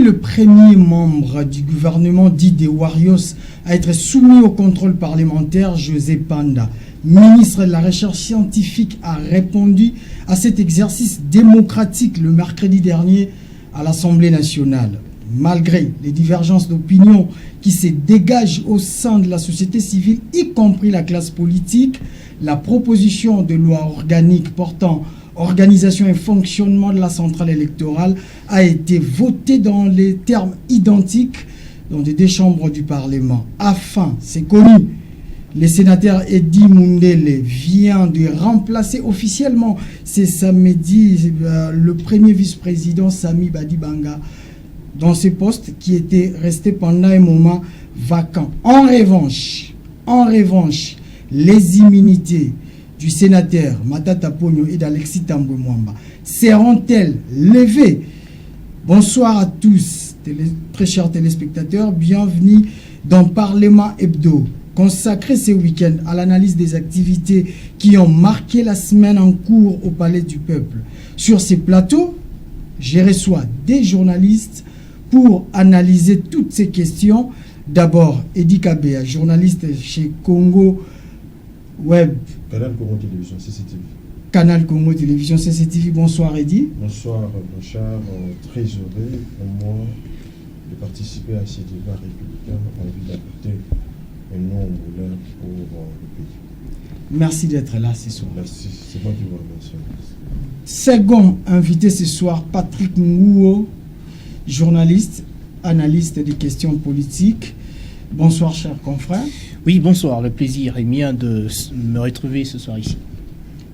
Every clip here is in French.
le premier membre du gouvernement dit des Warriors à être soumis au contrôle parlementaire. José Panda, ministre de la Recherche scientifique, a répondu à cet exercice démocratique le mercredi dernier à l'Assemblée nationale. Malgré les divergences d'opinion qui se dégagent au sein de la société civile, y compris la classe politique, la proposition de loi organique portant organisation et fonctionnement de la centrale électorale a été votée dans les termes identiques dans les deux chambres du Parlement. Afin, c'est connu, le sénateur Eddy Mundele vient de remplacer officiellement ce samedi le premier vice-président Sami Badibanga dans ce poste qui était resté pendant un moment vacant. En revanche, les immunités du sénateur Matata Pogno et d'Alexis Tambwe Mwamba seront-elles levées? Bonsoir à tous, très chers téléspectateurs, bienvenue dans Parlement Hebdo, consacré ce week-end à l'analyse des activités qui ont marqué la semaine en cours au Palais du Peuple. Sur ces plateaux, je reçois des journalistes pour analyser toutes ces questions. D'abord, Eddy Kabea, journaliste chez Congo Web. Canal Congo Télévision, CCTV. Canal Congo Télévision, CCTV. Bonsoir Eddy. Bonsoir Blanchard, très heureux pour moi de participer à ces débats républicains en vue d'apporter un nom moulin pour le pays. Merci d'être là ce soir. Merci, c'est moi qui vous remercie. Second invité ce soir, Patrick Ngouo, journaliste, analyste des questions politiques. Bonsoir, chers confrères. Oui, bonsoir. Le plaisir est mien de me retrouver ce soir ici.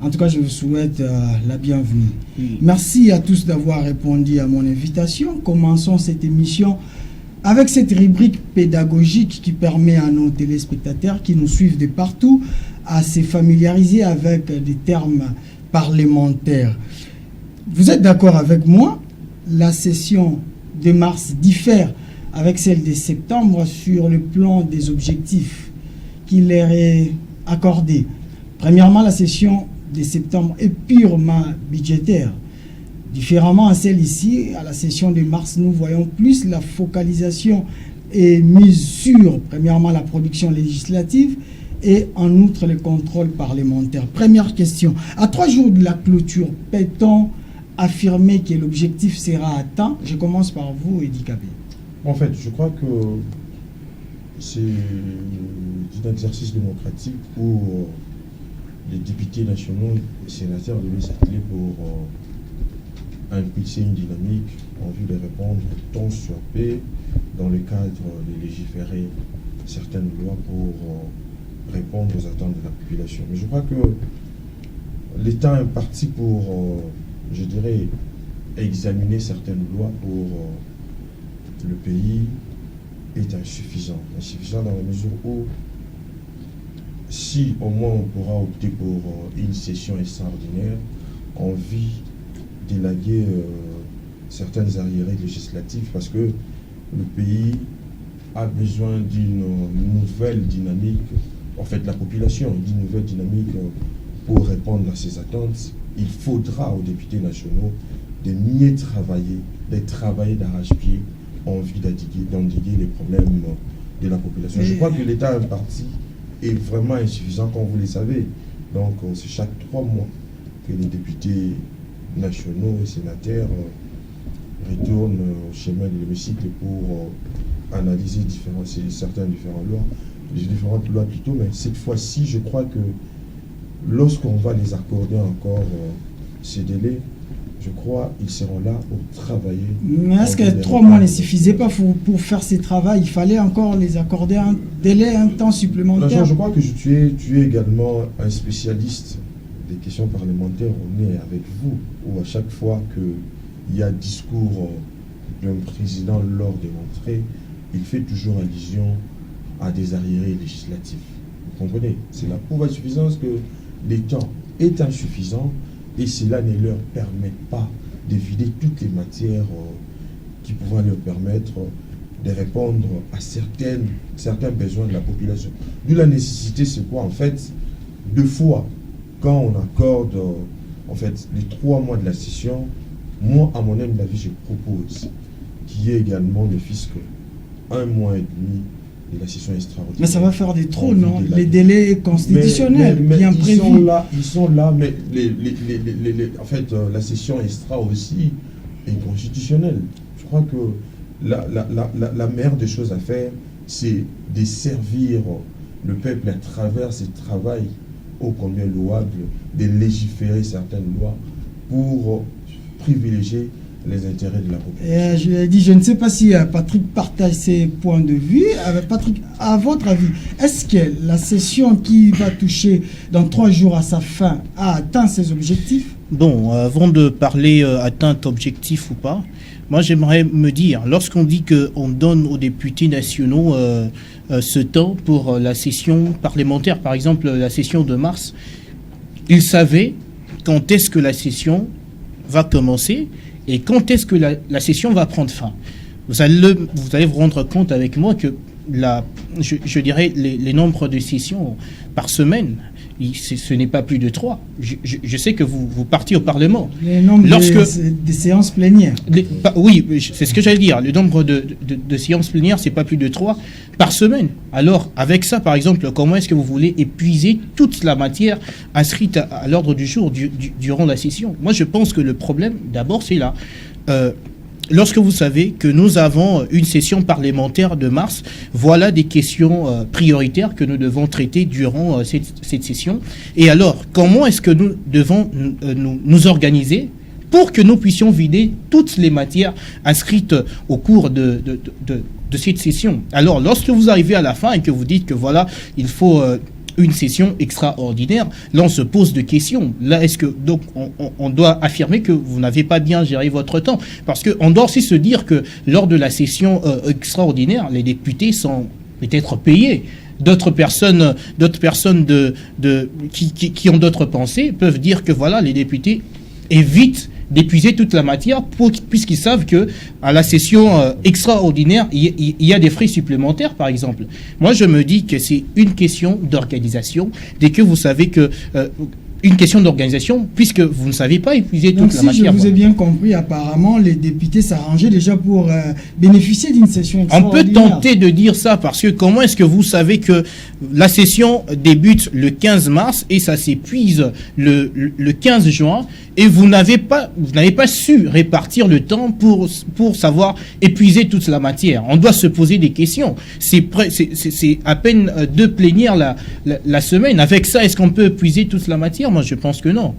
En tout cas, je vous souhaite la bienvenue. Oui. Merci à tous d'avoir répondu à mon invitation. Commençons cette émission avec cette rubrique pédagogique qui permet à nos téléspectateurs qui nous suivent de partout à se familiariser avec des termes parlementaires. Vous êtes d'accord avec moi? La session de mars diffère avec celle de septembre sur le plan des objectifs qui leur est accordé. Premièrement, la session de septembre est purement budgétaire. Différemment à celle ici, à la session de mars, nous voyons plus la focalisation est mise sur, premièrement, la production législative et en outre le contrôle parlementaire. Première question, à 3 jours de la clôture, peut-on affirmer que l'objectif sera atteint? Je commence par vous, Eddy Kabea. En fait, je crois que c'est un exercice démocratique où les députés nationaux et sénateurs devaient s'atteler pour impulser une dynamique en vue de répondre tant sur paix dans le cadre de légiférer certaines lois pour répondre aux attentes de la population. Mais je crois que l'État est parti pour, je dirais, examiner certaines lois pour le pays est insuffisant. Insuffisant dans la mesure où, si au moins on pourra opter pour une session extraordinaire, en vue d'élaguer certaines arriérés législatives, parce que le pays a besoin d'une nouvelle dynamique, en fait la population d'une nouvelle dynamique pour répondre à ses attentes. Il faudra aux députés nationaux de mieux travailler, de travailler d'arrache-pied en vue d'endiguer les problèmes de la population. Je crois que l'État en partie est vraiment insuffisant, comme vous le savez. Donc c'est chaque 3 mois que les députés nationaux et sénateurs retournent au chemin de l'hémicycle pour analyser certaines différentes lois plutôt. Mais cette fois-ci, je crois que lorsqu'on va les accorder encore ces délais, je crois qu'ils seront là pour travailler. Mais est-ce que 3 mois ne suffisaient pas pour faire ce travail? Il fallait encore les accorder un délai, un temps supplémentaire. Je crois que tu es également un spécialiste des questions parlementaires. On est avec vous, où à chaque fois qu'il y a discours d'un président lors de l'entrée, il fait toujours allusion à des arriérés législatifs. Vous comprenez? C'est la prouve insuffisance que le temps est insuffisant. Et cela ne leur permet pas de vider toutes les matières qui pourraient leur permettre de répondre à certains besoins de la population. D'où la nécessité, c'est quoi? En fait, 2 fois, quand on accorde en fait les 3 mois de la session, moi, à mon avis, je propose qui est également ne fût-ce que 1 mois et demi de la session extraordinaire. Mais ça va faire des trous, non? Les délais constitutionnels bien prévus. Ils sont là, mais en fait, la session extra aussi est constitutionnelle. Je crois que la meilleure des choses à faire, c'est de servir le peuple à travers ce travail ô combien louable, de légiférer certaines lois pour privilégier les intérêts de la population. Je ne sais pas si Patrick partage ses points de vue. Patrick, à votre avis, est-ce que la session qui va toucher dans 3 jours à sa fin a atteint ses objectifs? Bon, avant de parler atteinte objectif ou pas, moi j'aimerais me dire, lorsqu'on dit qu'on donne aux députés nationaux ce temps pour la session parlementaire, par exemple la session de mars, ils savaient quand est-ce que la session va commencer et quand est-ce que la session va prendre fin. Vous allez vous rendre compte avec moi que je dirais les nombres de sessions par semaine, ce n'est pas plus de 3. Je sais que vous partez au Parlement. Le nombre des séances plénières. Oui, c'est ce que j'allais dire. Le nombre de séances plénières, c'est pas plus de 3 par semaine. Alors, avec ça, par exemple, comment est-ce que vous voulez épuiser toute la matière inscrite à l'ordre du jour durant la session? Moi, je pense que le problème, d'abord, c'est là. Lorsque vous savez que nous avons une session parlementaire de mars, voilà des questions prioritaires que nous devons traiter durant cette session. Et alors, comment est-ce que nous devons nous organiser pour que nous puissions vider toutes les matières inscrites au cours de cette session? Alors, lorsque vous arrivez à la fin et que vous dites que voilà, il faut une session extraordinaire, là on se pose des questions. Là, est-ce que donc on doit affirmer que vous n'avez pas bien géré votre temps? Parce qu'on doit aussi se dire que lors de la session extraordinaire, les députés sont peut-être payés. D'autres personnes qui ont d'autres pensées peuvent dire que voilà, les députés évitent d'épuiser toute la matière puisqu'ils savent que à la session extraordinaire, il y a des frais supplémentaires, par exemple. Moi, je me dis que c'est une question d'organisation. Dès que vous savez que une question d'organisation, puisque vous ne savez pas épuiser toute la matière. Donc, si je vous ai bien compris, apparemment, les députés s'arrangeaient déjà pour bénéficier d'une session extraordinaire. On peut tenter de dire ça, parce que comment est-ce que vous savez que la session débute le 15 mars et ça s'épuise le 15 juin et vous n'avez pas su répartir le temps pour savoir épuiser toute la matière? On doit se poser des questions. C'est à peine 2 plénières la semaine. Avec ça, est-ce qu'on peut épuiser toute la matière? Moi, je pense que non.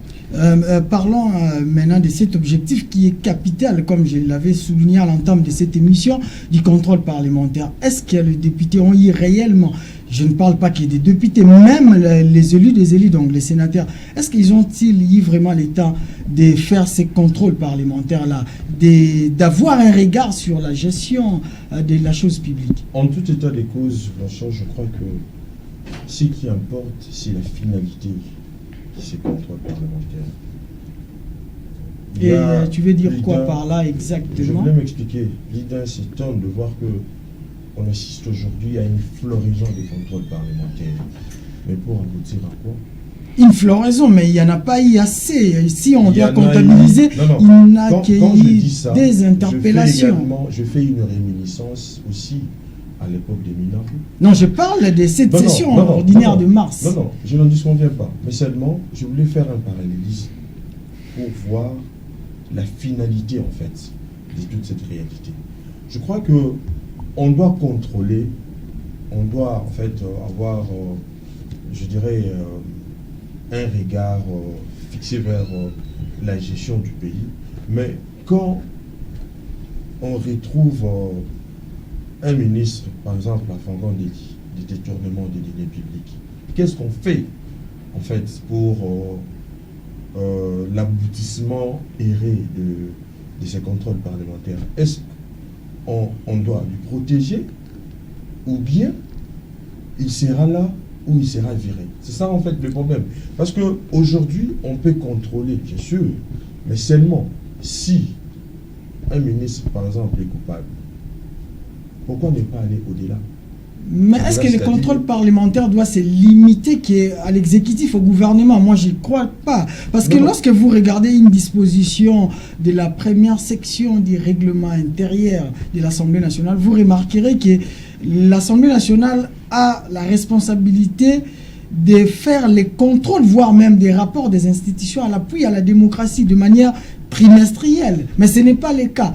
Parlons maintenant de cet objectif qui est capital, comme je l'avais souligné à l'entame de cette émission, du contrôle parlementaire. Est-ce que les députés ont eu réellement, je ne parle pas qu'il y ait des députés, même les élus, donc les sénateurs, est-ce qu'ils ont-ils eu vraiment le temps de faire ces contrôles parlementaires-là, d'avoir un regard sur la gestion de la chose publique? En tout état des causes, Blanchard, je crois que ce qui importe, c'est la finalité de ces contrôles parlementaires. Et tu veux dire quoi par là exactement? Je voulais m'expliquer. L'idée s'étonne de voir que on assiste aujourd'hui à une floraison des contrôles parlementaires. Mais pour aboutir à quoi? Une floraison, mais il n'y en a pas eu assez. Si on doit comptabiliser, il n'a qu'il y des interpellations. Je fais une réminiscence aussi à l'époque des Minards. Non, je parle de cette session ordinaire de mars. Non, je n'en disconviens pas. Mais seulement, je voulais faire un parallélisme pour voir la finalité, en fait, de toute cette réalité. Je crois que on doit contrôler, on doit, en fait, avoir, je dirais, un regard fixé vers la gestion du pays. Mais quand on retrouve un ministre, par exemple, affangant des détournements des deniers publics, qu'est-ce qu'on fait, en fait, pour l'aboutissement erré de ces contrôles parlementaires? Est-ce qu'on doit lui protéger, ou bien il sera là ou il sera viré? C'est ça, en fait, le problème. Parce qu'aujourd'hui, on peut contrôler, bien sûr, mais seulement si un ministre, par exemple, est coupable. Pourquoi ne pas aller au-delà? Mais est-ce que le contrôle parlementaire doit se limiter à l'exécutif, au gouvernement? Moi, je n'y crois pas. Parce que lorsque vous regardez une disposition de la première section du règlement intérieur de l'Assemblée nationale, vous remarquerez que l'Assemblée nationale a la responsabilité de faire les contrôles, voire même des rapports des institutions à l'appui à la démocratie de manière trimestrielle. Mais ce n'est pas le cas.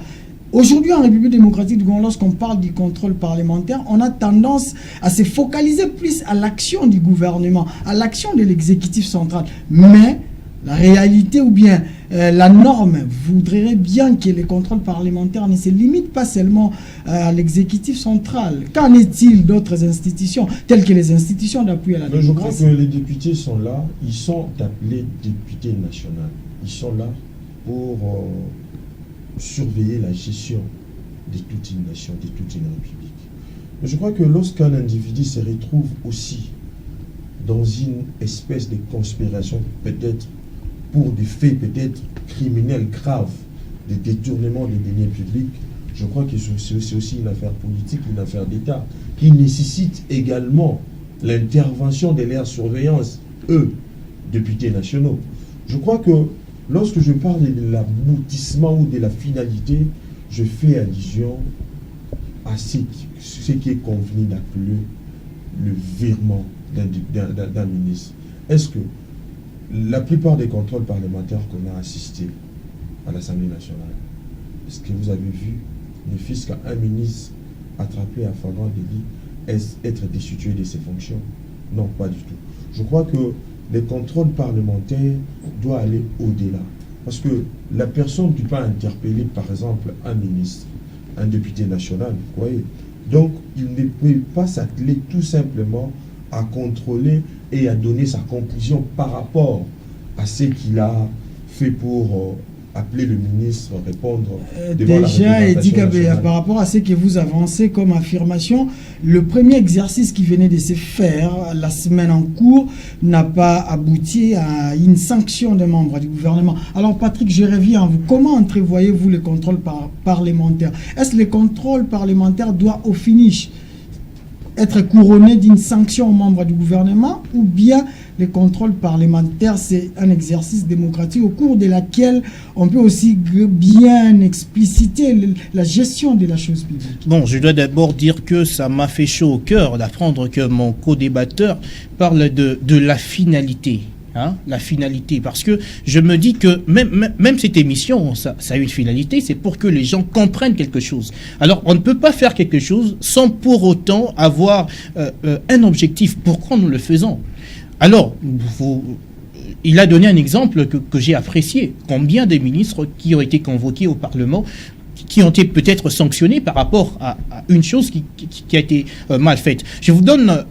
Aujourd'hui, en République démocratique du Congo, lorsqu'on parle du contrôle parlementaire, on a tendance à se focaliser plus à l'action du gouvernement, à l'action de l'exécutif central. Mais la réalité ou bien la norme voudrait bien que les contrôles parlementaires ne se limitent pas seulement à l'exécutif central. Qu'en est-il d'autres institutions, telles que les institutions d'appui à la démocratie? Je crois que les députés sont là, ils sont appelés députés nationaux. Ils sont là pour surveiller la gestion de toute une nation, de toute une république. Mais je crois que lorsqu'un individu se retrouve aussi dans une espèce de conspiration, peut-être pour des faits peut-être criminels graves, des détournements des deniers publics, je crois que c'est aussi une affaire politique, une affaire d'État, qui nécessite également l'intervention de leur surveillance, eux, députés nationaux. Je crois que lorsque je parle de l'aboutissement ou de la finalité, je fais allusion à ce qui est convenu d'appeler le virement d'un ministre. Est-ce que la plupart des contrôles parlementaires qu'on a assistés à l'Assemblée nationale, est-ce que vous avez vu, ne fût-ce qu'un ministre attrapé à flagrant délit être destitué de ses fonctions? Non, pas du tout. Je crois que les contrôles parlementaires doivent aller au-delà. Parce que la personne ne peut pas interpeller, par exemple, un ministre, un député national, vous voyez. Donc, il ne peut pas s'atteler tout simplement à contrôler et à donner sa conclusion par rapport à ce qu'il a fait pour appeler le ministre, répondre devant déjà, la Eddy représentation Kabea, par rapport à ce que vous avancez comme affirmation, le premier exercice qui venait de se faire la semaine en cours n'a pas abouti à une sanction des membres du gouvernement. Alors Patrick, je reviens à vous. Comment entrevoyez-vous le contrôle parlementaire? Est-ce que le contrôle parlementaire doit au finish être couronné d'une sanction aux membres du gouvernement, ou bien le contrôle parlementaire, c'est un exercice démocratique au cours de laquelle on peut aussi bien expliciter la gestion de la chose publique? Bon, je dois d'abord dire que ça m'a fait chaud au cœur d'apprendre que mon co-débatteur parle de la finalité. Hein, la finalité, parce que je me dis que même cette émission, ça a une finalité, c'est pour que les gens comprennent quelque chose. Alors, on ne peut pas faire quelque chose sans pour autant avoir un objectif. Pourquoi nous le faisons? Alors, il a donné un exemple que j'ai apprécié. Combien de ministres qui ont été convoqués au Parlement, qui ont été peut-être sanctionnés par rapport à une chose qui a été mal faite. Je vous donne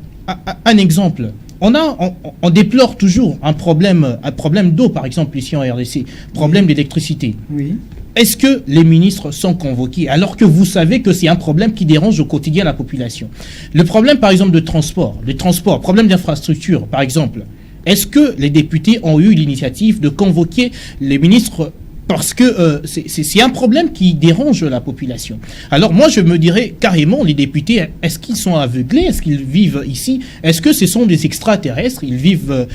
un exemple. On déplore toujours un problème d'eau, par exemple, ici en RDC, problème d'électricité. Oui. Est-ce que les ministres sont convoqués alors que vous savez que c'est un problème qui dérange au quotidien la population? Le problème, par exemple, de transport, problème d'infrastructure, par exemple. Est-ce que les députés ont eu l'initiative de convoquer les ministres? Parce que c'est un problème qui dérange la population. Alors moi, je me dirais carrément, les députés, est-ce qu'ils sont aveuglés? Est-ce qu'ils vivent ici? Est-ce que ce sont des extraterrestres? Ils vivent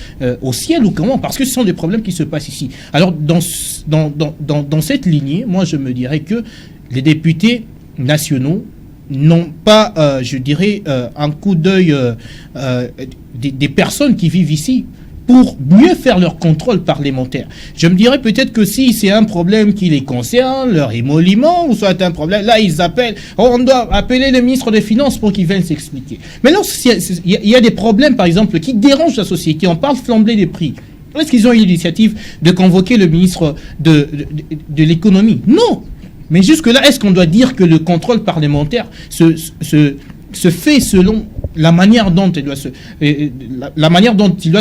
au ciel ou comment? Parce que ce sont des problèmes qui se passent ici. Alors dans cette lignée, moi je me dirais que les députés nationaux n'ont pas, je dirais, un coup d'œil des personnes qui vivent ici, pour mieux faire leur contrôle parlementaire. Je me dirais peut-être que si c'est un problème qui les concerne, leur émolument, ou soit un problème, là ils appellent, on doit appeler le ministre des Finances pour qu'il vienne s'expliquer. Mais lorsqu'il y a des problèmes, par exemple, qui dérangent la société, on parle flambée des prix. Est-ce qu'ils ont eu l'initiative de convoquer le ministre de l'économie? Non. Mais jusque-là, est-ce qu'on doit dire que le contrôle parlementaire se fait selon la manière dont il doit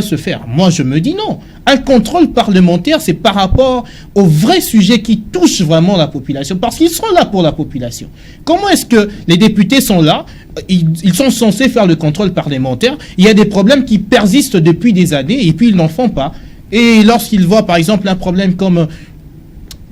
se faire? Moi, je me dis non. Un contrôle parlementaire, c'est par rapport aux vrais sujets qui touchent vraiment la population, parce qu'ils sont là pour la population. Comment est-ce que les députés sont là? Ils sont censés faire le contrôle parlementaire. Il y a des problèmes qui persistent depuis des années et puis ils n'en font pas. Et lorsqu'ils voient, par exemple, un problème comme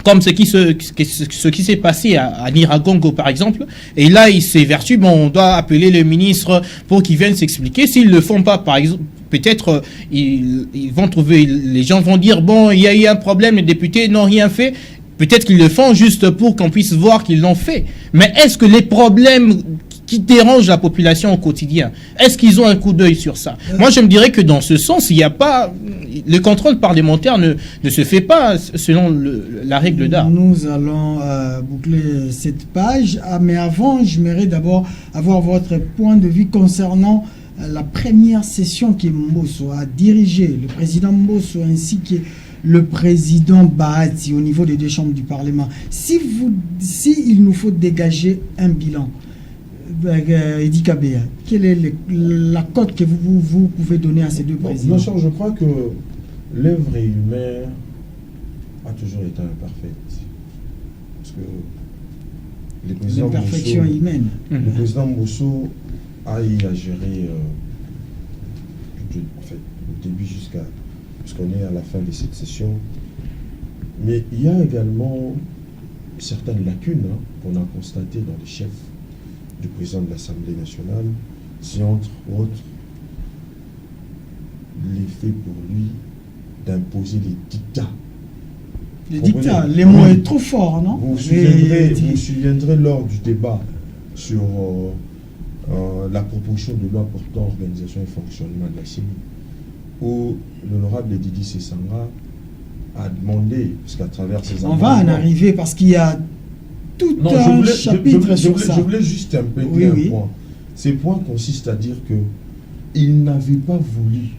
Comme ce qui s'est passé à Niragongo, par exemple. Et là, il s'est vertu, bon, on doit appeler le ministre pour qu'il vienne s'expliquer. S'ils ne le font pas, par exemple, peut-être ils vont trouver, les gens vont dire, bon, il y a eu un problème, les députés n'ont rien fait. Peut-être qu'ils le font juste pour qu'on puisse voir qu'ils l'ont fait. Mais est-ce que les problèmes qui dérangent la population au quotidien, est-ce qu'ils ont un coup d'œil sur ça? Moi, je me dirais que dans ce sens, il n'y a pas... Le contrôle parlementaire ne se fait pas selon la règle d'art. Nous allons boucler cette page. Mais avant, j'aimerais d'abord avoir votre point de vue concernant la première session que Mbosso a dirigée, le président Mbosso ainsi que le président Bahati au niveau des deux chambres du Parlement. Si il nous faut dégager un bilan, Edi Kabea, quelle est la cote que vous pouvez donner à ces deux présidents? Bien sûr, je crois que l'œuvre humaine a toujours été imparfaite. Parce que l'imperfection humaine. Le président Mbosso a eu à gérer en fait, au début jusqu'à ce qu'on est à la fin de cette session. Mais il y a également certaines lacunes qu'on a constatées dans les chefs du président de l'Assemblée nationale. C'est entre autres l'effet pour lui d'imposer les dictats. Les dictats, les mots est trop fort, non? Vous vous souviendrez lors du débat sur la proposition de loi portant organisation et fonctionnement de la CENI, où l'honorable Didi Sessanga a demandé, parce qu'à travers ses amendements... On va en arriver parce qu'il y a tout un chapitre sur ça. Je voulais juste un peu dire un point. Ce point consiste à dire qu'il n'avait pas voulu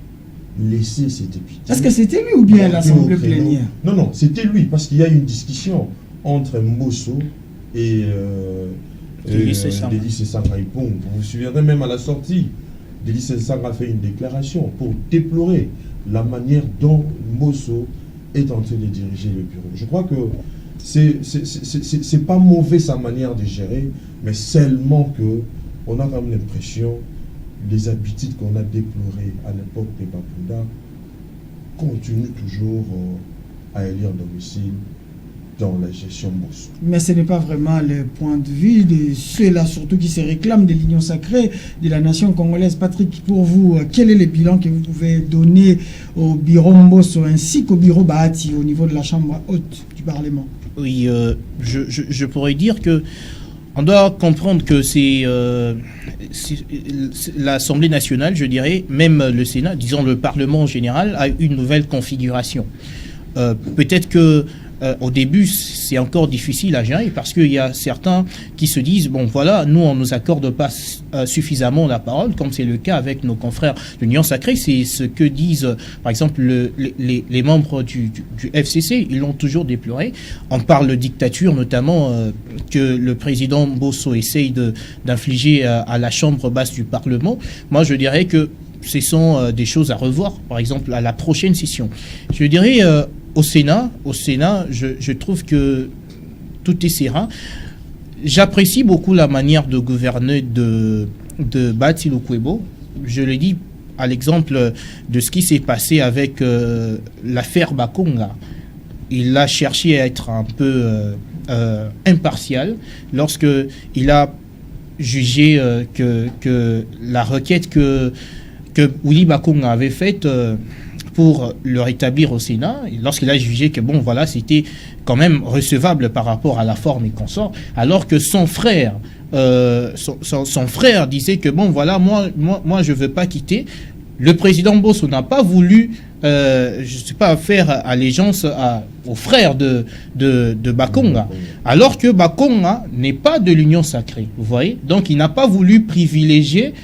laisser ses députés... Est-ce que c'était lui ou bien l'Assemblée plénière? Non, c'était lui, parce qu'il y a une discussion entre Mbosso et Didi Sessanga. Vous vous souviendrez même à la sortie, Didi Sessanga a fait une déclaration pour déplorer la manière dont Mbosso est en train de diriger le bureau. Je crois que c'est pas mauvais sa manière de gérer, mais seulement que on a quand même l'impression les habitudes qu'on a déplorées à l'époque de Bapunda continuent toujours à élire domicile dans la gestion Mbosso. Mais ce n'est pas vraiment le point de vue de ceux-là, surtout qui se réclament de l'union sacrée de la nation congolaise. Patrick, pour vous, quel est le bilan que vous pouvez donner au bureau Mbosso ainsi qu'au bureau Bahati au niveau de la chambre haute du Parlement? Oui, je pourrais dire que on doit comprendre que c'est l'Assemblée nationale, je dirais, même le Sénat, disons le Parlement en général, a une nouvelle configuration. Peut-être que au début, c'est encore difficile à gérer parce qu'il y a certains qui se disent, bon voilà, nous on ne nous accorde pas suffisamment la parole, comme c'est le cas avec nos confrères de l'Union Sacrée. C'est ce que disent, par exemple, les membres du FCC, ils l'ont toujours déploré. On parle de dictature, notamment que le président Mbosso essaye d'infliger à la chambre basse du Parlement. Moi, je dirais que ce sont des choses à revoir, par exemple, à la prochaine session. Je dirais... Au Sénat, je trouve que tout est serein. J'apprécie beaucoup la manière de gouverner de Bahati Lukwebo. Je le dis à l'exemple de ce qui s'est passé avec l'affaire Bakonga. Il a cherché à être un peu impartial lorsque il a jugé que la requête que Willy Bakonga avait faite pour le rétablir au Sénat, lorsqu'il a jugé que bon voilà, c'était quand même recevable par rapport à la forme et consort, alors que son frère son frère disait que bon voilà, moi je veux pas quitter. Le président Mbosso n'a pas voulu faire allégeance au frère de Bakonga, alors que Bakonga n'est pas de l'Union Sacrée, vous voyez. Donc il n'a pas voulu privilégier,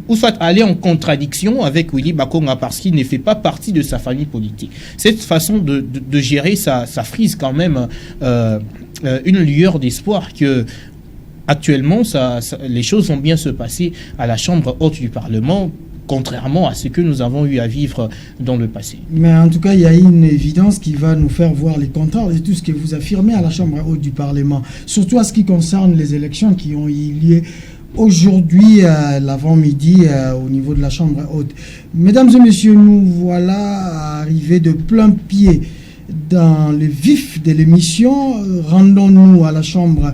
ou soit aller en contradiction avec Willy Bakonga parce qu'il ne fait pas partie de sa famille politique. Cette façon de gérer ça frise quand même une lueur d'espoir que actuellement les choses vont bien se passer à la chambre haute du Parlement, contrairement à ce que nous avons eu à vivre dans le passé. Mais en tout cas, il y a une évidence qui va nous faire voir les contraires de tout ce que vous affirmez à la Chambre haute du Parlement, surtout à ce qui concerne les élections qui ont eu lieu aujourd'hui, l'avant-midi, au niveau de la Chambre haute. Mesdames et messieurs, nous voilà arrivés de plein pied dans le vif de l'émission. Rendons-nous à la chambre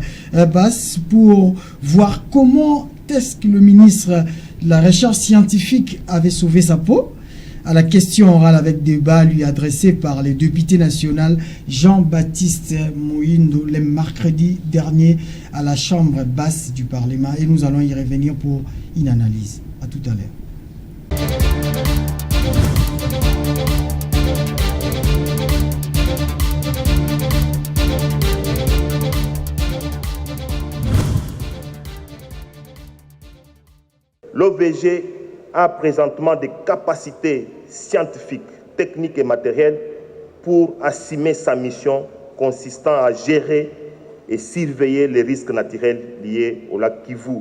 basse pour voir comment est-ce que le ministre de la Recherche scientifique avait sauvé sa peau. À la question orale avec débat lui adressée par le député national Jean-Baptiste Moïndo le mercredi dernier à la chambre basse du Parlement. Et nous allons y revenir pour une analyse. À tout à l'heure. L'OVG a présentement des capacités scientifiques, techniques et matérielles pour assumer sa mission consistant à gérer et surveiller les risques naturels liés au lac Kivu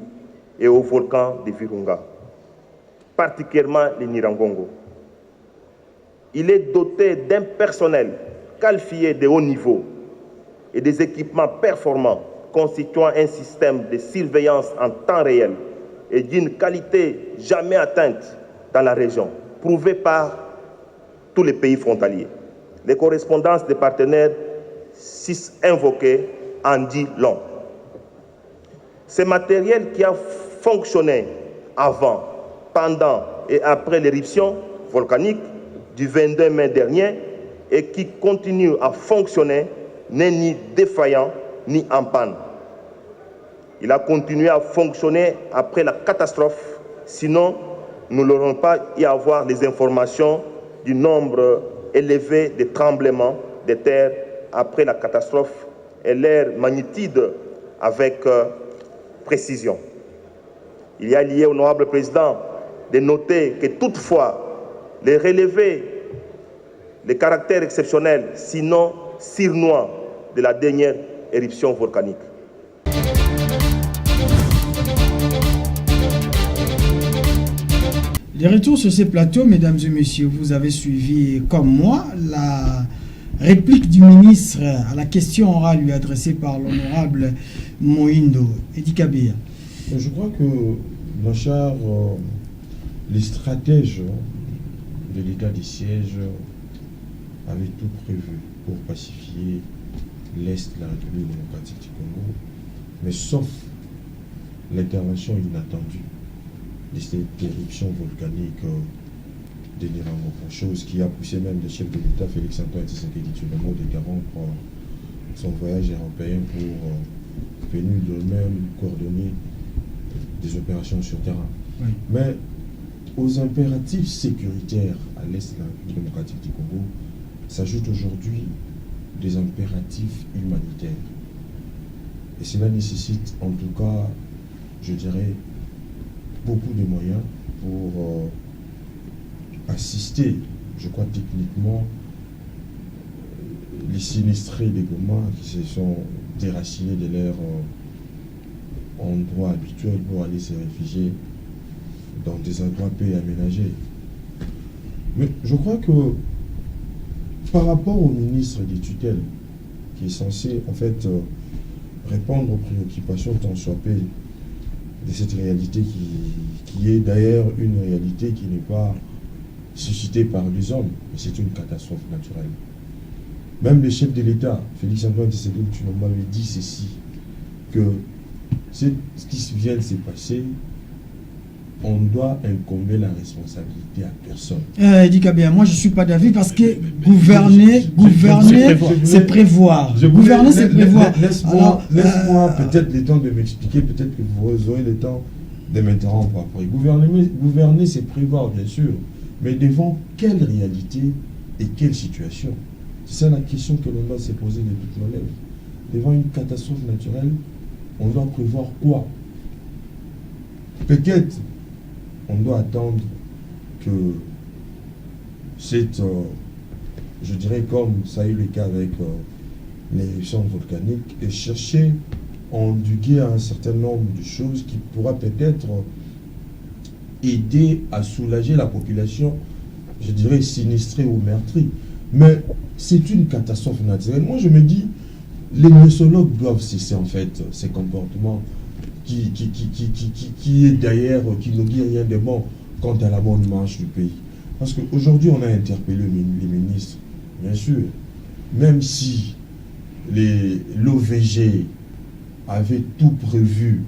et au volcan de Virunga, particulièrement les Nirangongo. Il est doté d'un personnel qualifié de haut niveau et des équipements performants constituant un système de surveillance en temps réel et d'une qualité jamais atteinte dans la région, prouvée par tous les pays frontaliers. Les correspondances des partenaires invoquées en dit long. Ce matériel qui a fonctionné avant, pendant et après l'éruption volcanique du 22 mai dernier et qui continue à fonctionner n'est ni défaillant ni en panne. Il a continué à fonctionner après la catastrophe, sinon nous n'aurons pas y avoir les informations du nombre élevé de tremblements de terre après la catastrophe et leur magnitude avec précision. Il y a lié, honorable président, de noter que toutefois les relevés, les caractères exceptionnels, sinon surnois de la dernière éruption volcanique. Les retours sur ces plateaux, mesdames et messieurs, vous avez suivi comme moi la réplique du ministre à la question orale lui adressée par l'honorable Moïndo Edikabia. Je crois que Blanchard, les stratèges de l'état des sièges avaient tout prévu pour pacifier l'Est de la République démocratique du Congo, mais sauf l'intervention inattendue de cette éruption volcanique de Nirangongo, chose qui a poussé même le chef de l'État, Félix-Antoine Tshisekedi Tshilombo, d'interrompre son voyage européen pour venir de même coordonner des opérations sur terrain. Oui. Mais aux impératifs sécuritaires à l'Est de la République démocratique du Congo s'ajoutent aujourd'hui des impératifs humanitaires. Et cela nécessite en tout cas, je dirais, beaucoup de moyens pour assister, je crois techniquement, les sinistrés des Goma qui se sont déracinés de leur endroit habituel pour aller se réfugier dans des endroits peu aménagés. Mais je crois que par rapport au ministre des tutelles, qui est censé en fait répondre aux préoccupations tant soit peu de cette réalité qui est d'ailleurs une réalité qui n'est pas suscitée par les hommes, mais c'est une catastrophe naturelle. Même le chef de l'État, Félix-Antoine Tshisekedi Tshilombo, avait dit ceci, que ce qui vient de se passer, on doit incomber la responsabilité à personne. Edikabia, moi je ne suis pas d'avis parce que gouverner, c'est prévoir. Gouverner, c'est prévoir. Laisse-moi peut-être le temps de m'expliquer, peut-être que vous aurez le temps de m'interrompre après. Gouverner, c'est prévoir, bien sûr, mais devant quelle réalité et quelle situation? C'est ça la question que l'on doit se poser de toutes nos lèvres. Devant une catastrophe naturelle, on doit prévoir quoi? Peut-être on doit attendre que cette, je dirais comme ça a eu le cas avec l'éruption volcanique, et chercher à endiguer un certain nombre de choses qui pourra peut-être aider à soulager la population, je dirais sinistrée ou meurtrie. Mais c'est une catastrophe naturelle. Moi je me dis, les nosologues doivent cesser en fait ces comportements qui est d'ailleurs, qui ne dit rien de bon quant à la bonne marche du pays. Parce qu'aujourd'hui, on a interpellé les ministres, bien sûr, même si l'OVG avait tout prévu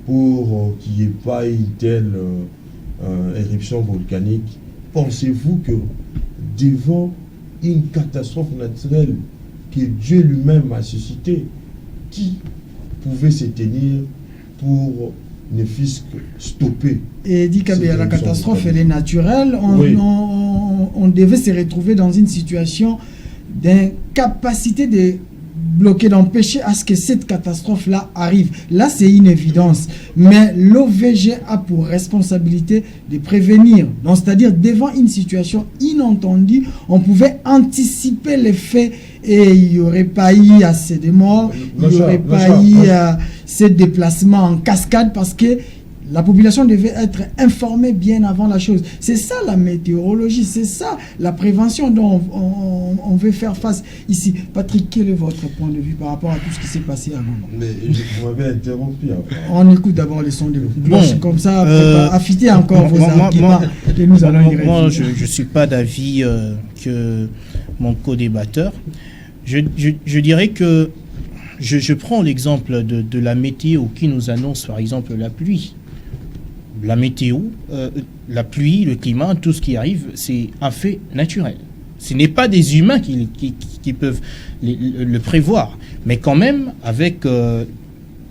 pour qu'il n'y ait pas une telle éruption volcanique, pensez-vous que devant une catastrophe naturelle que Dieu lui-même a suscitée, qui pouvait se tenir pour ne fût-ce que stopper? Et dit que la catastrophe, elle est naturelle. On devait se retrouver dans une situation d'incapacité de bloquer, d'empêcher à ce que cette catastrophe-là arrive. Là, c'est une évidence. Mais l'OVG a pour responsabilité de prévenir. Donc, c'est-à-dire, devant une situation inattendue, on pouvait anticiper les faits et il n'y aurait pas eu assez de morts, il n'y aurait pas eu ces déplacements en cascade parce que la population devait être informée bien avant la chose. C'est ça la météorologie, c'est ça la prévention dont on veut faire face ici. Patrick, quel est votre point de vue par rapport à tout ce qui s'est passé à Goma? Mais vous m'avez interrompu. On écoute d'abord les sons de cloche, comme ça, affûtez encore vos arguments et nous allons y Moi, je ne suis pas d'avis que mon co-débatteur. Je dirais que je prends l'exemple de la météo qui nous annonce par exemple la pluie. La météo, la pluie, le climat, tout ce qui arrive, c'est un fait naturel. Ce n'est pas des humains qui peuvent le prévoir, mais quand même avec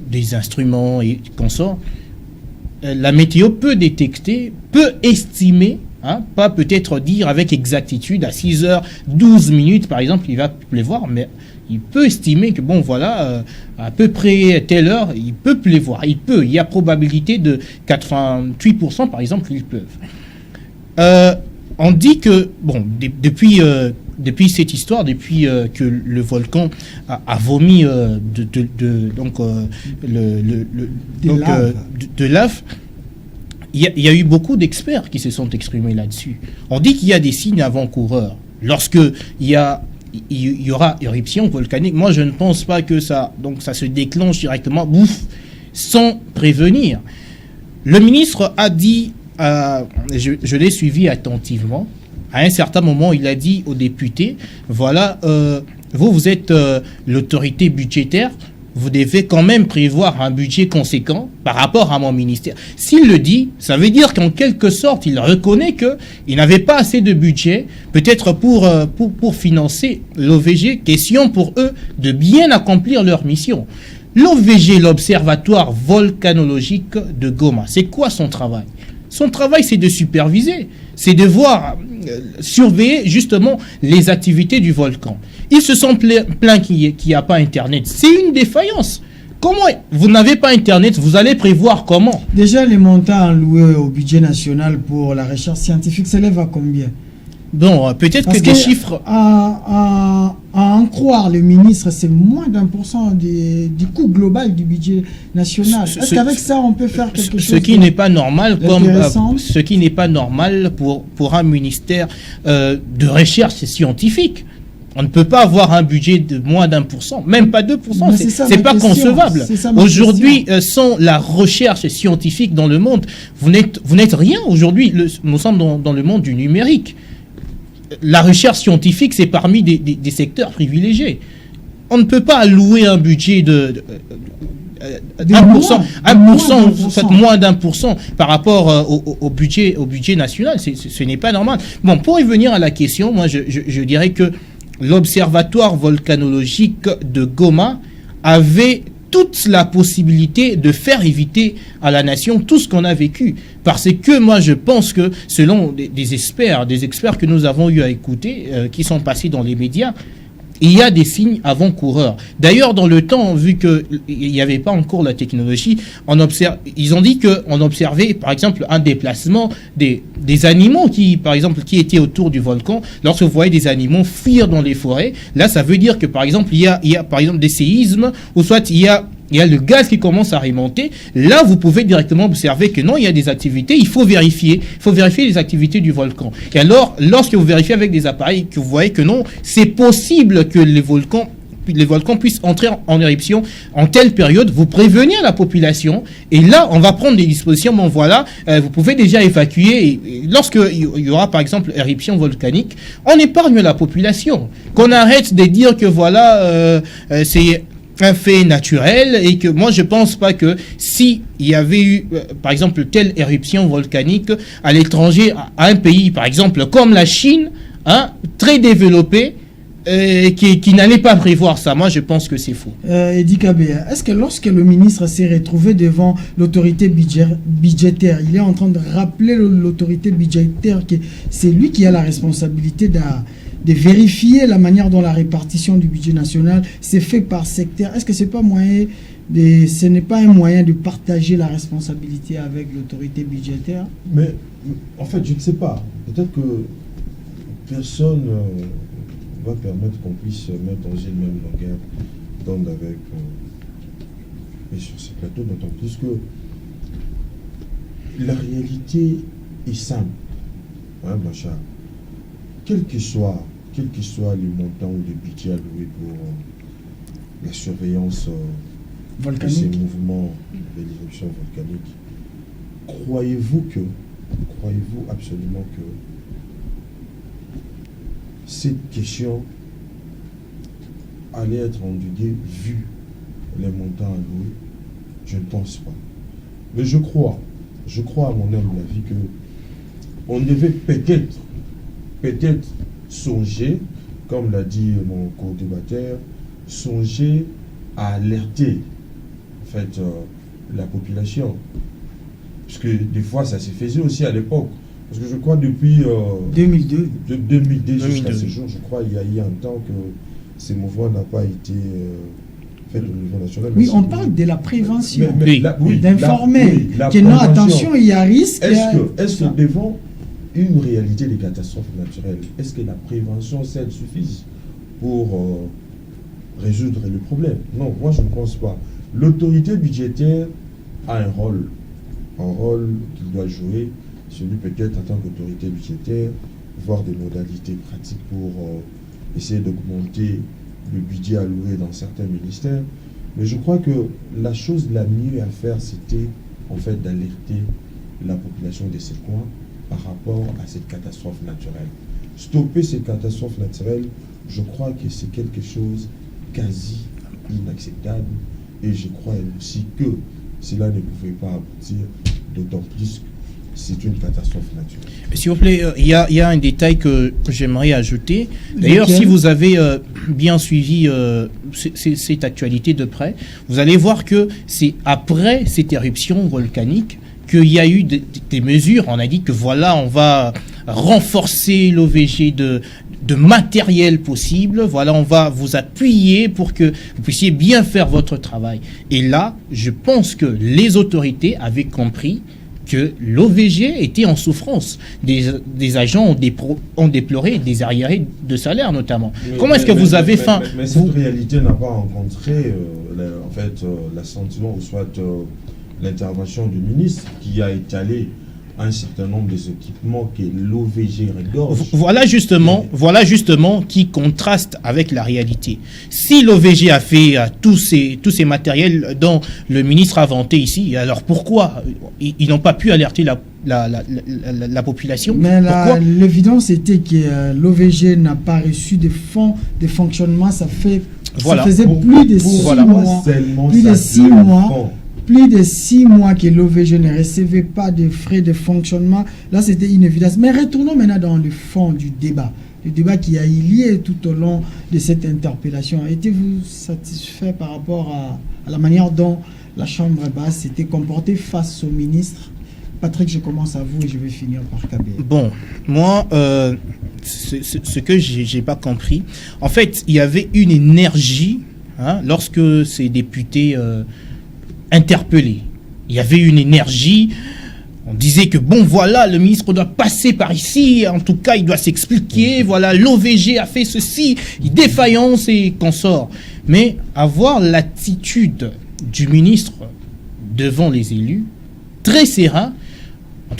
des instruments et consorts, la météo peut détecter, peut estimer, pas peut-être dire avec exactitude à 6h12 par exemple, il va pleuvoir, mais il peut estimer que bon voilà, à peu près telle heure, il peut pleuvoir, il y a probabilité de 88% par exemple qu'ils pleuvent. On dit que bon depuis cette histoire, depuis que le volcan a vomi de lave, il y a eu beaucoup d'experts qui se sont exprimés là-dessus. On dit qu'il y a des signes avant-coureurs. Lorsque il y aura éruption volcanique, moi je ne pense pas que ça se déclenche directement, sans prévenir. Le ministre a dit, je l'ai suivi attentivement, à un certain moment il a dit aux députés, voilà, vous êtes l'autorité budgétaire, vous devez quand même prévoir un budget conséquent par rapport à mon ministère. S'il le dit, ça veut dire qu'en quelque sorte, il reconnaît qu'il n'avait pas assez de budget, peut-être pour financer l'OVG. Question pour eux de bien accomplir leur mission. L'OVG, l'Observatoire volcanologique de Goma, c'est quoi son travail? Son travail, c'est de superviser, c'est de voir, surveiller justement les activités du volcan. Ils se sont plaints qu'il n'y a pas Internet. C'est une défaillance. Comment vous n'avez pas Internet, vous allez prévoir comment? Déjà, les montants alloués au budget national pour la recherche scientifique s'élèvent à combien? Bon, peut-être que des chiffres... À en croire le ministre, c'est moins d'1% du coût global du budget national. Est-ce qu'avec ça, on peut faire quelque chose? Ce qui n'est pas normal, ce qui n'est pas normal pour un ministère de recherche scientifique. On ne peut pas avoir un budget de moins d'1%, même pas 2%, c'est pas concevable. Aujourd'hui, sans la recherche scientifique dans le monde, vous n'êtes rien. Aujourd'hui, nous sommes dans le monde du numérique. La recherche scientifique, c'est parmi des secteurs privilégiés. On ne peut pas allouer un budget de 1%, moins d'1% par rapport au budget national. Ce n'est pas normal. Bon, pour y venir à la question, moi, je dirais que l'Observatoire volcanologique de Goma avait toute la possibilité de faire éviter à la nation tout ce qu'on a vécu. Parce que moi, je pense que selon des experts que nous avons eu à écouter, qui sont passés dans les médias, il y a des signes avant-coureurs. D'ailleurs, dans le temps, vu qu'il n'y avait pas encore la technologie, ils ont dit qu'on observait, par exemple, un déplacement des animaux qui étaient autour du volcan. Lorsque vous voyez des animaux fuir dans les forêts, là, ça veut dire que, par exemple, il y a par exemple, des séismes, ou soit il y a le gaz qui commence à remonter. Là, vous pouvez directement observer que non, il y a des activités. Il faut vérifier les activités du volcan. Et alors, lorsque vous vérifiez avec des appareils, que vous voyez que non, c'est possible que les volcans puissent entrer en éruption en telle période, vous prévenir la population, et là, on va prendre des dispositions. Bon, voilà, vous pouvez déjà évacuer, et lorsqu'il y aura, par exemple, éruption volcanique, on épargne la population. Qu'on arrête de dire que voilà, c'est un fait naturel, et que moi je pense pas que si il y avait eu par exemple telle éruption volcanique à l'étranger, à un pays par exemple comme la Chine, hein, très développé, qui n'allait pas prévoir ça, moi je pense que c'est faux. Edi Kabea, est-ce que lorsque le ministre s'est retrouvé devant l'autorité budgétaire, il est en train de rappeler l'autorité budgétaire que c'est lui qui a la responsabilité de vérifier la manière dont la répartition du budget national s'est fait par secteur? Est-ce que ce n'est pas un moyen de partager la responsabilité avec l'autorité budgétaire? Mais en fait, je ne sais pas. Peut-être que personne va permettre qu'on puisse mettre dans une même longueur d'onde avec et sur ce plateau, d'autant plus que la réalité est simple, hein, Macha. Quel que soit les montants ou les budgets alloués pour la surveillance de ces mouvements de l'éruption volcanique, croyez-vous absolument que cette question allait être endiguée vu les montants alloués? Je ne pense pas. Mais je crois à mon humble avis que on devait peut-être songer, comme l'a dit mon co-débatteur, songer à alerter en fait la population. Parce que des fois ça se faisait aussi à l'époque. Parce que je crois depuis 2002 jusqu'à ce jour, je crois il y a eu un temps que ces mouvements n'ont pas été faits au niveau national. Oui, on parle de la prévention, d'informer, que non, attention, il y a risque. Est-ce que devant une réalité des catastrophes naturelles, est-ce que la prévention, celle suffise pour résoudre le problème? Non, moi je ne pense pas. L'autorité budgétaire a un rôle qu'il doit jouer, celui peut-être en tant qu'autorité budgétaire, voir des modalités pratiques pour essayer d'augmenter le budget alloué dans certains ministères. Mais je crois que la chose la mieux à faire, c'était en fait d'alerter la population de ces coins par rapport à cette catastrophe naturelle. Stopper cette catastrophe naturelle, je crois que c'est quelque chose quasi inacceptable, et je crois aussi que cela ne pouvait pas aboutir, d'autant plus que c'est une catastrophe naturelle. S'il vous plaît, il y a un détail que j'aimerais ajouter. D'ailleurs, si vous avez bien suivi cette actualité de près, vous allez voir que c'est après cette éruption volcanique qu'il y a eu des mesures. On a dit que voilà, on va renforcer l'OVG de matériel possible. Voilà, on va vous appuyer pour que vous puissiez bien faire votre travail. Et là, je pense que les autorités avaient compris que l'OVG était en souffrance. Des agents ont déploré des arriérés de salaire notamment. Comment est-ce que vous avez faim? Mais cette réalité n'a pas rencontré l'assentiment ou soit l'intervention du ministre qui a étalé un certain nombre des équipements que l'OVG regorge. Voilà justement qui contraste avec la réalité. Si l'OVG a fait tous ces matériels dont le ministre a vanté ici, alors pourquoi ils n'ont pas pu alerter la population? Mais l'évidence était que l'OVG n'a pas reçu de fonds de fonctionnement. Ça faisait plus de 6 mois. Plus de 6 mois que l'OVG ne recevait pas de frais de fonctionnement. Là, c'était une évidence. Mais retournons maintenant dans le fond du débat. Le débat qui a eu lieu tout au long de cette interpellation. Étiez-vous satisfait par rapport à la manière dont la Chambre basse s'était comportée face au ministre? Patrick, je commence à vous et je vais finir par Kabea. Bon, moi, ce que j'ai pas compris, en fait, il y avait une énergie lorsque ces députés interpellés. Il y avait une énergie. On disait que bon, voilà, le ministre doit passer par ici. En tout cas, il doit s'expliquer. Voilà, l'OVG a fait ceci, défaillance et consorts. Mais avoir l'attitude du ministre devant les élus, très serein,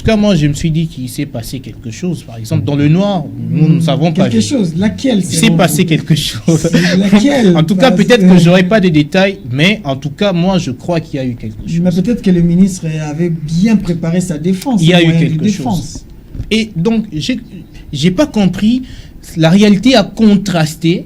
tout cas, moi, je me suis dit qu'il s'est passé quelque chose. Par exemple, dans le noir, nous ne savons pas. Quelque chose. Laquelle? Il s'est passé quelque chose. Laquelle? En tout cas, peut-être que je n'aurai pas de détails, mais en tout cas, moi, je crois qu'il y a eu quelque chose. Mais peut-être que le ministre avait bien préparé sa défense. Il y a eu quelque chose. Et donc, j'ai pas compris. La réalité a contrasté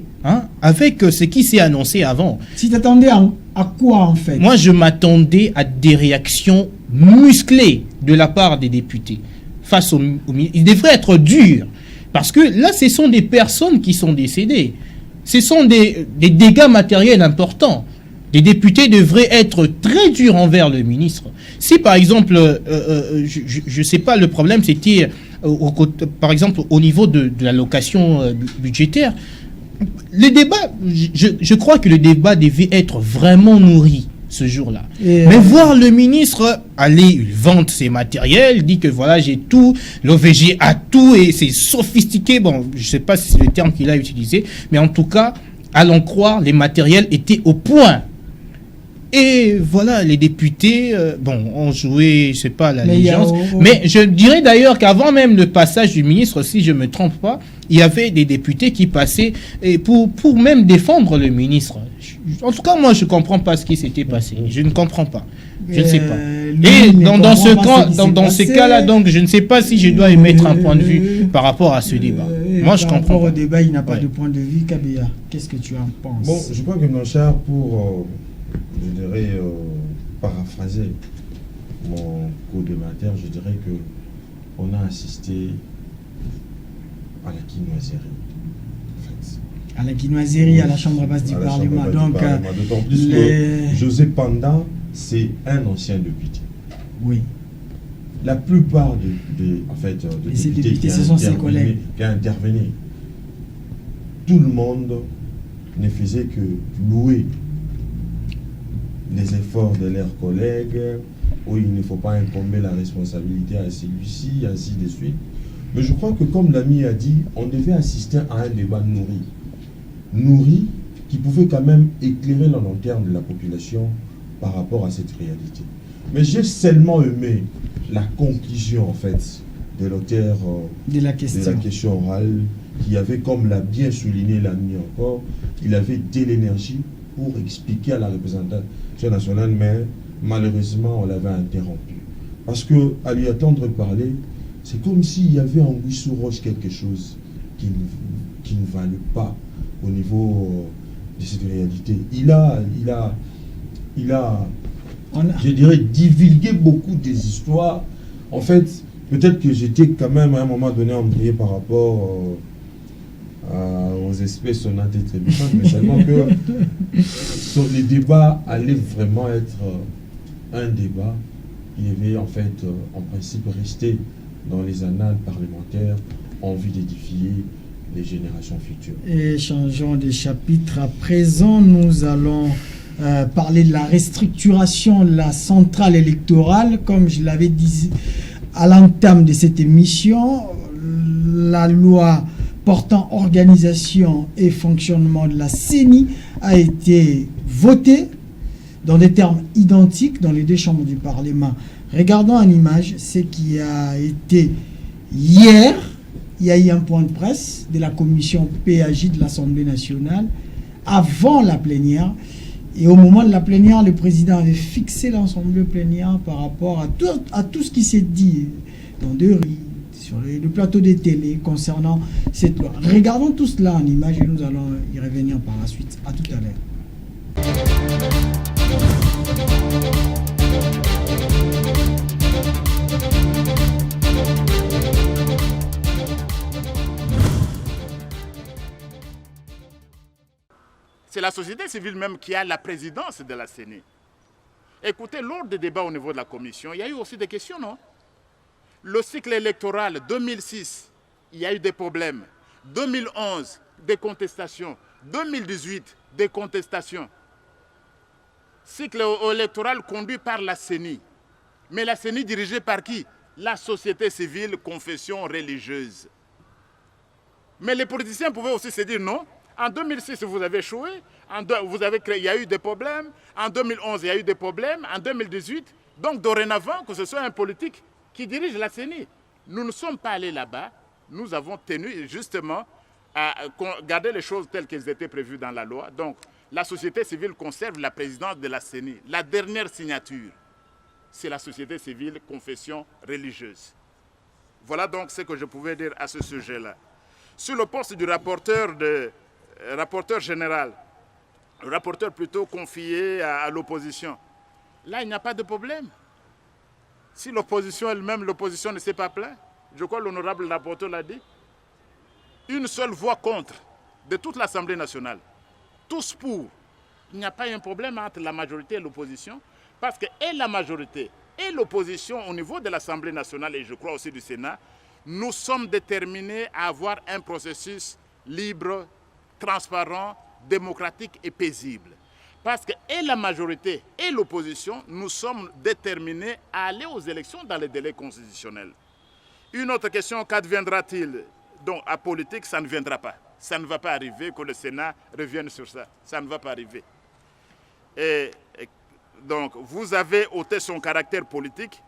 avec ce qui s'est annoncé avant. Tu t'attendais à quoi, en fait? Moi, je m'attendais à des réactions musclées de la part des députés face au ministre. Il devrait être dur. Parce que là, ce sont des personnes qui sont décédées. Ce sont des dégâts matériels importants. Les députés devraient être très durs envers le ministre. Si, par exemple, je ne sais pas, le problème, c'était, par exemple, au niveau de l'allocation budgétaire, le débat, je crois que le débat devait être vraiment nourri ce jour-là. Mais voir le ministre aller vendre ses matériels, dit que voilà, j'ai tout, l'OVG a tout et c'est sophistiqué. Bon, je ne sais pas si c'est le terme qu'il a utilisé, mais en tout cas, allons croire, les matériels étaient au point. Et voilà, les députés, ont joué, je sais pas, l'allégeance. Mais je dirais d'ailleurs qu'avant même le passage du ministre, si je me trompe pas, il y avait des députés qui passaient pour même défendre le ministre. En tout cas, moi, je comprends pas ce qui s'était passé. Je ne comprends pas. Je ne sais pas. Et dans ce cas-là, donc, je ne sais pas si je dois émettre un point de vue par rapport à ce débat. Moi, je comprends. Par rapport au débat, il n'a pas de point de vue. Kabea, qu'est-ce que tu en penses? Bon, je crois que Blanchard, pour, je dirais, paraphraser mon co-débatteur, je dirais que on a assisté à la quinoiserie. À la quinoiserie, à la chambre basse du Parlement. D'autant plus que José Panda, c'est un ancien député. Oui. La plupart des députés ce sont ses collègues qui ont intervenu, tout le monde ne faisait que louer les efforts de leurs collègues, où il ne faut pas incomber la responsabilité à celui-ci, ainsi de suite. Mais je crois que, comme l'ami a dit, on devait assister à un débat nourri, qui pouvait quand même éclairer la lanterne de la population par rapport à cette réalité. Mais j'ai seulement aimé la conclusion, en fait, de l'auteur de la question orale, qui avait, comme l'a bien souligné l'ami encore, il avait de l'énergie pour expliquer à la représentation nationale, mais malheureusement, on l'avait interrompu. Parce qu'à lui attendre parler, c'est comme s'il y avait en lui sous roche quelque chose qui ne valait pas au niveau de cette réalité. Il a, je dirais, divulgué beaucoup des histoires. En fait, peut-être que j'étais quand même à un moment donné embrouillé par rapport aux espèces sonnantes et trébuchantes, mais seulement que les débats allaient vraiment être un débat qui devait en fait, en principe, rester dans les annales parlementaires en vue d'édifier les générations futures. Et changeons de chapitre. À présent, nous allons parler de la restructuration de la centrale électorale. Comme je l'avais dit à l'entame de cette émission, la loi portant organisation et fonctionnement de la CENI a été votée dans des termes identiques dans les deux chambres du Parlement. Regardons en image ce qui a été hier. Il y a eu un point de presse de la commission PAJ de l'Assemblée nationale avant la plénière. Et au moment de la plénière, le président avait fixé l'ensemble plénière par rapport à tout ce qui s'est dit dans deux rues, sur le plateau des télés concernant cette loi. Regardons tout cela en image et nous allons y revenir par la suite. À tout à l'heure. C'est la société civile même qui a la présidence de la CENI. Écoutez, lors des débats au niveau de la commission, il y a eu aussi des questions, non? Le cycle électoral 2006, il y a eu des problèmes. 2011, des contestations. 2018, des contestations. Cycle électoral conduit par la CENI. Mais la CENI dirigée par qui? La société civile, confession religieuse. Mais les politiciens pouvaient aussi se dire non. En 2006, vous avez échoué. Il y a eu des problèmes. En 2011, il y a eu des problèmes. En 2018, donc dorénavant, que ce soit un politique qui dirige la CENI. Nous ne sommes pas allés là-bas, nous avons tenu justement à garder les choses telles qu'elles étaient prévues dans la loi. Donc, la société civile conserve la présidence de la CENI. La dernière signature, c'est la société civile confession religieuse. Voilà donc ce que je pouvais dire à ce sujet-là. Sur le poste du rapporteur général, le rapporteur plutôt confié à l'opposition, là, il n'y a pas de problème. Si l'opposition elle-même, l'opposition ne s'est pas plainte, je crois que l'honorable rapporteur l'a dit, une seule voix contre de toute l'Assemblée nationale, tous pour. Il n'y a pas un problème entre la majorité et l'opposition, parce que et la majorité et l'opposition au niveau de l'Assemblée nationale, et je crois aussi du Sénat, nous sommes déterminés à avoir un processus libre, transparent, démocratique et paisible. Parce que et la majorité et l'opposition, nous sommes déterminés à aller aux élections dans les délais constitutionnels. Une autre question, qu'adviendra-t-il? Donc, à politique, ça ne viendra pas. Ça ne va pas arriver que le Sénat revienne sur ça. Ça ne va pas arriver. Donc, vous avez ôté son caractère politique.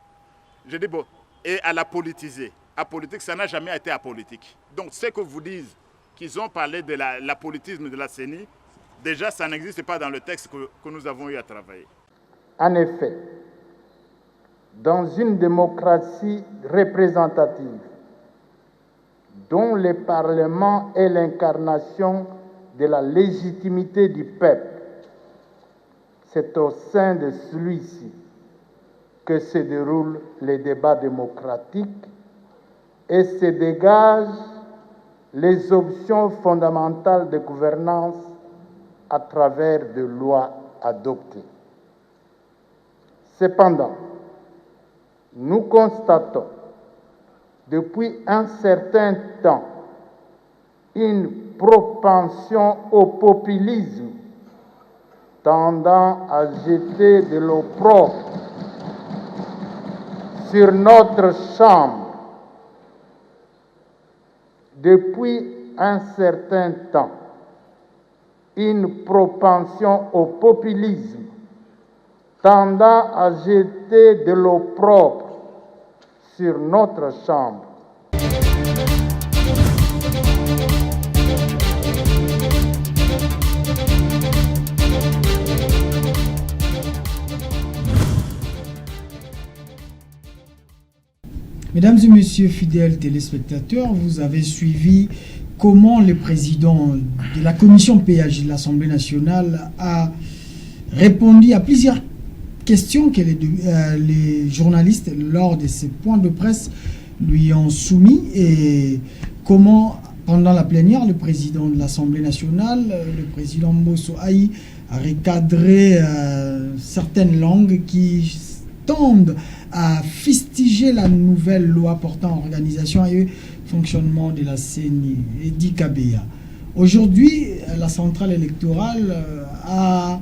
Je dis, bon, et à la politiser. À politique, ça n'a jamais été apolitique. Donc, ce que vous dites qu'ils ont parlé de l'apolitisme de la CENI, déjà, ça n'existe pas dans le texte que nous avons eu à travailler. En effet, dans une démocratie représentative, dont le Parlement est l'incarnation de la légitimité du peuple, c'est au sein de celui-ci que se déroulent les débats démocratiques et se dégagent les options fondamentales de gouvernance à travers des lois adoptées. Cependant, nous constatons depuis un certain temps une propension au populisme tendant à jeter de l'opprobre sur notre Chambre. Depuis un certain temps, une propension au populisme tendant à jeter de l'opprobre sur notre Chambre. Mesdames et messieurs fidèles téléspectateurs, vous avez suivi comment le président de la commission péage de l'Assemblée nationale a répondu à plusieurs questions que les journalistes, lors de ces points de presse, lui ont soumis, et comment, pendant la plénière, le président de l'Assemblée nationale, le président Mbosso Aï, a recadré certaines langues qui tendent à fustiger la nouvelle loi portant organisation et fonctionnement de la CENI et d'IKBA. Aujourd'hui, la centrale électorale a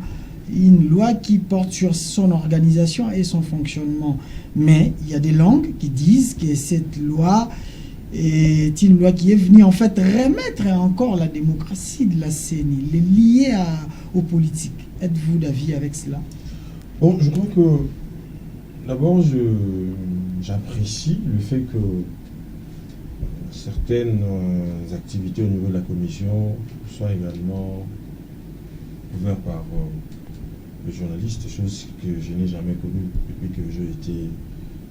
une loi qui porte sur son organisation et son fonctionnement. Mais il y a des langues qui disent que cette loi est une loi qui est venue en fait remettre encore la démocratie de la CENI, les lier aux politiques. Êtes-vous d'avis avec cela? Bon, je crois que d'abord, j'apprécie le fait que certaines activités au niveau de la commission soient également ouvertes par les journalistes, chose que je n'ai jamais connue depuis que j'ai été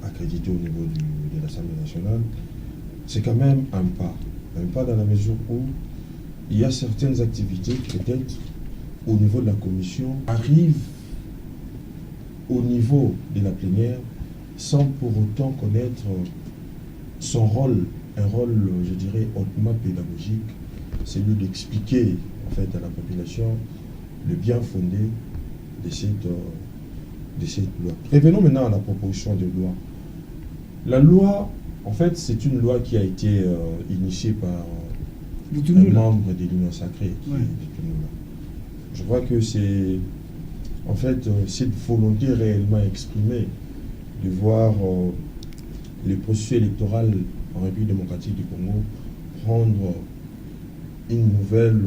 accrédité au niveau de l'Assemblée nationale. C'est quand même un pas dans la mesure où il y a certaines activités qui peut-être au niveau de la commission arrivent au niveau de la plénière sans pour autant connaître son rôle, un rôle, je dirais, hautement pédagogique, celui d'expliquer en fait à la population le bien fondé de cette loi. Revenons maintenant à la proposition de loi. La loi, en fait, c'est une loi qui a été initiée par un membre de l'Union sacrée, Ouais. Je crois que c'est en fait cette volonté réellement exprimée de voir le processus électoral en République démocratique du Congo prendre une nouvelle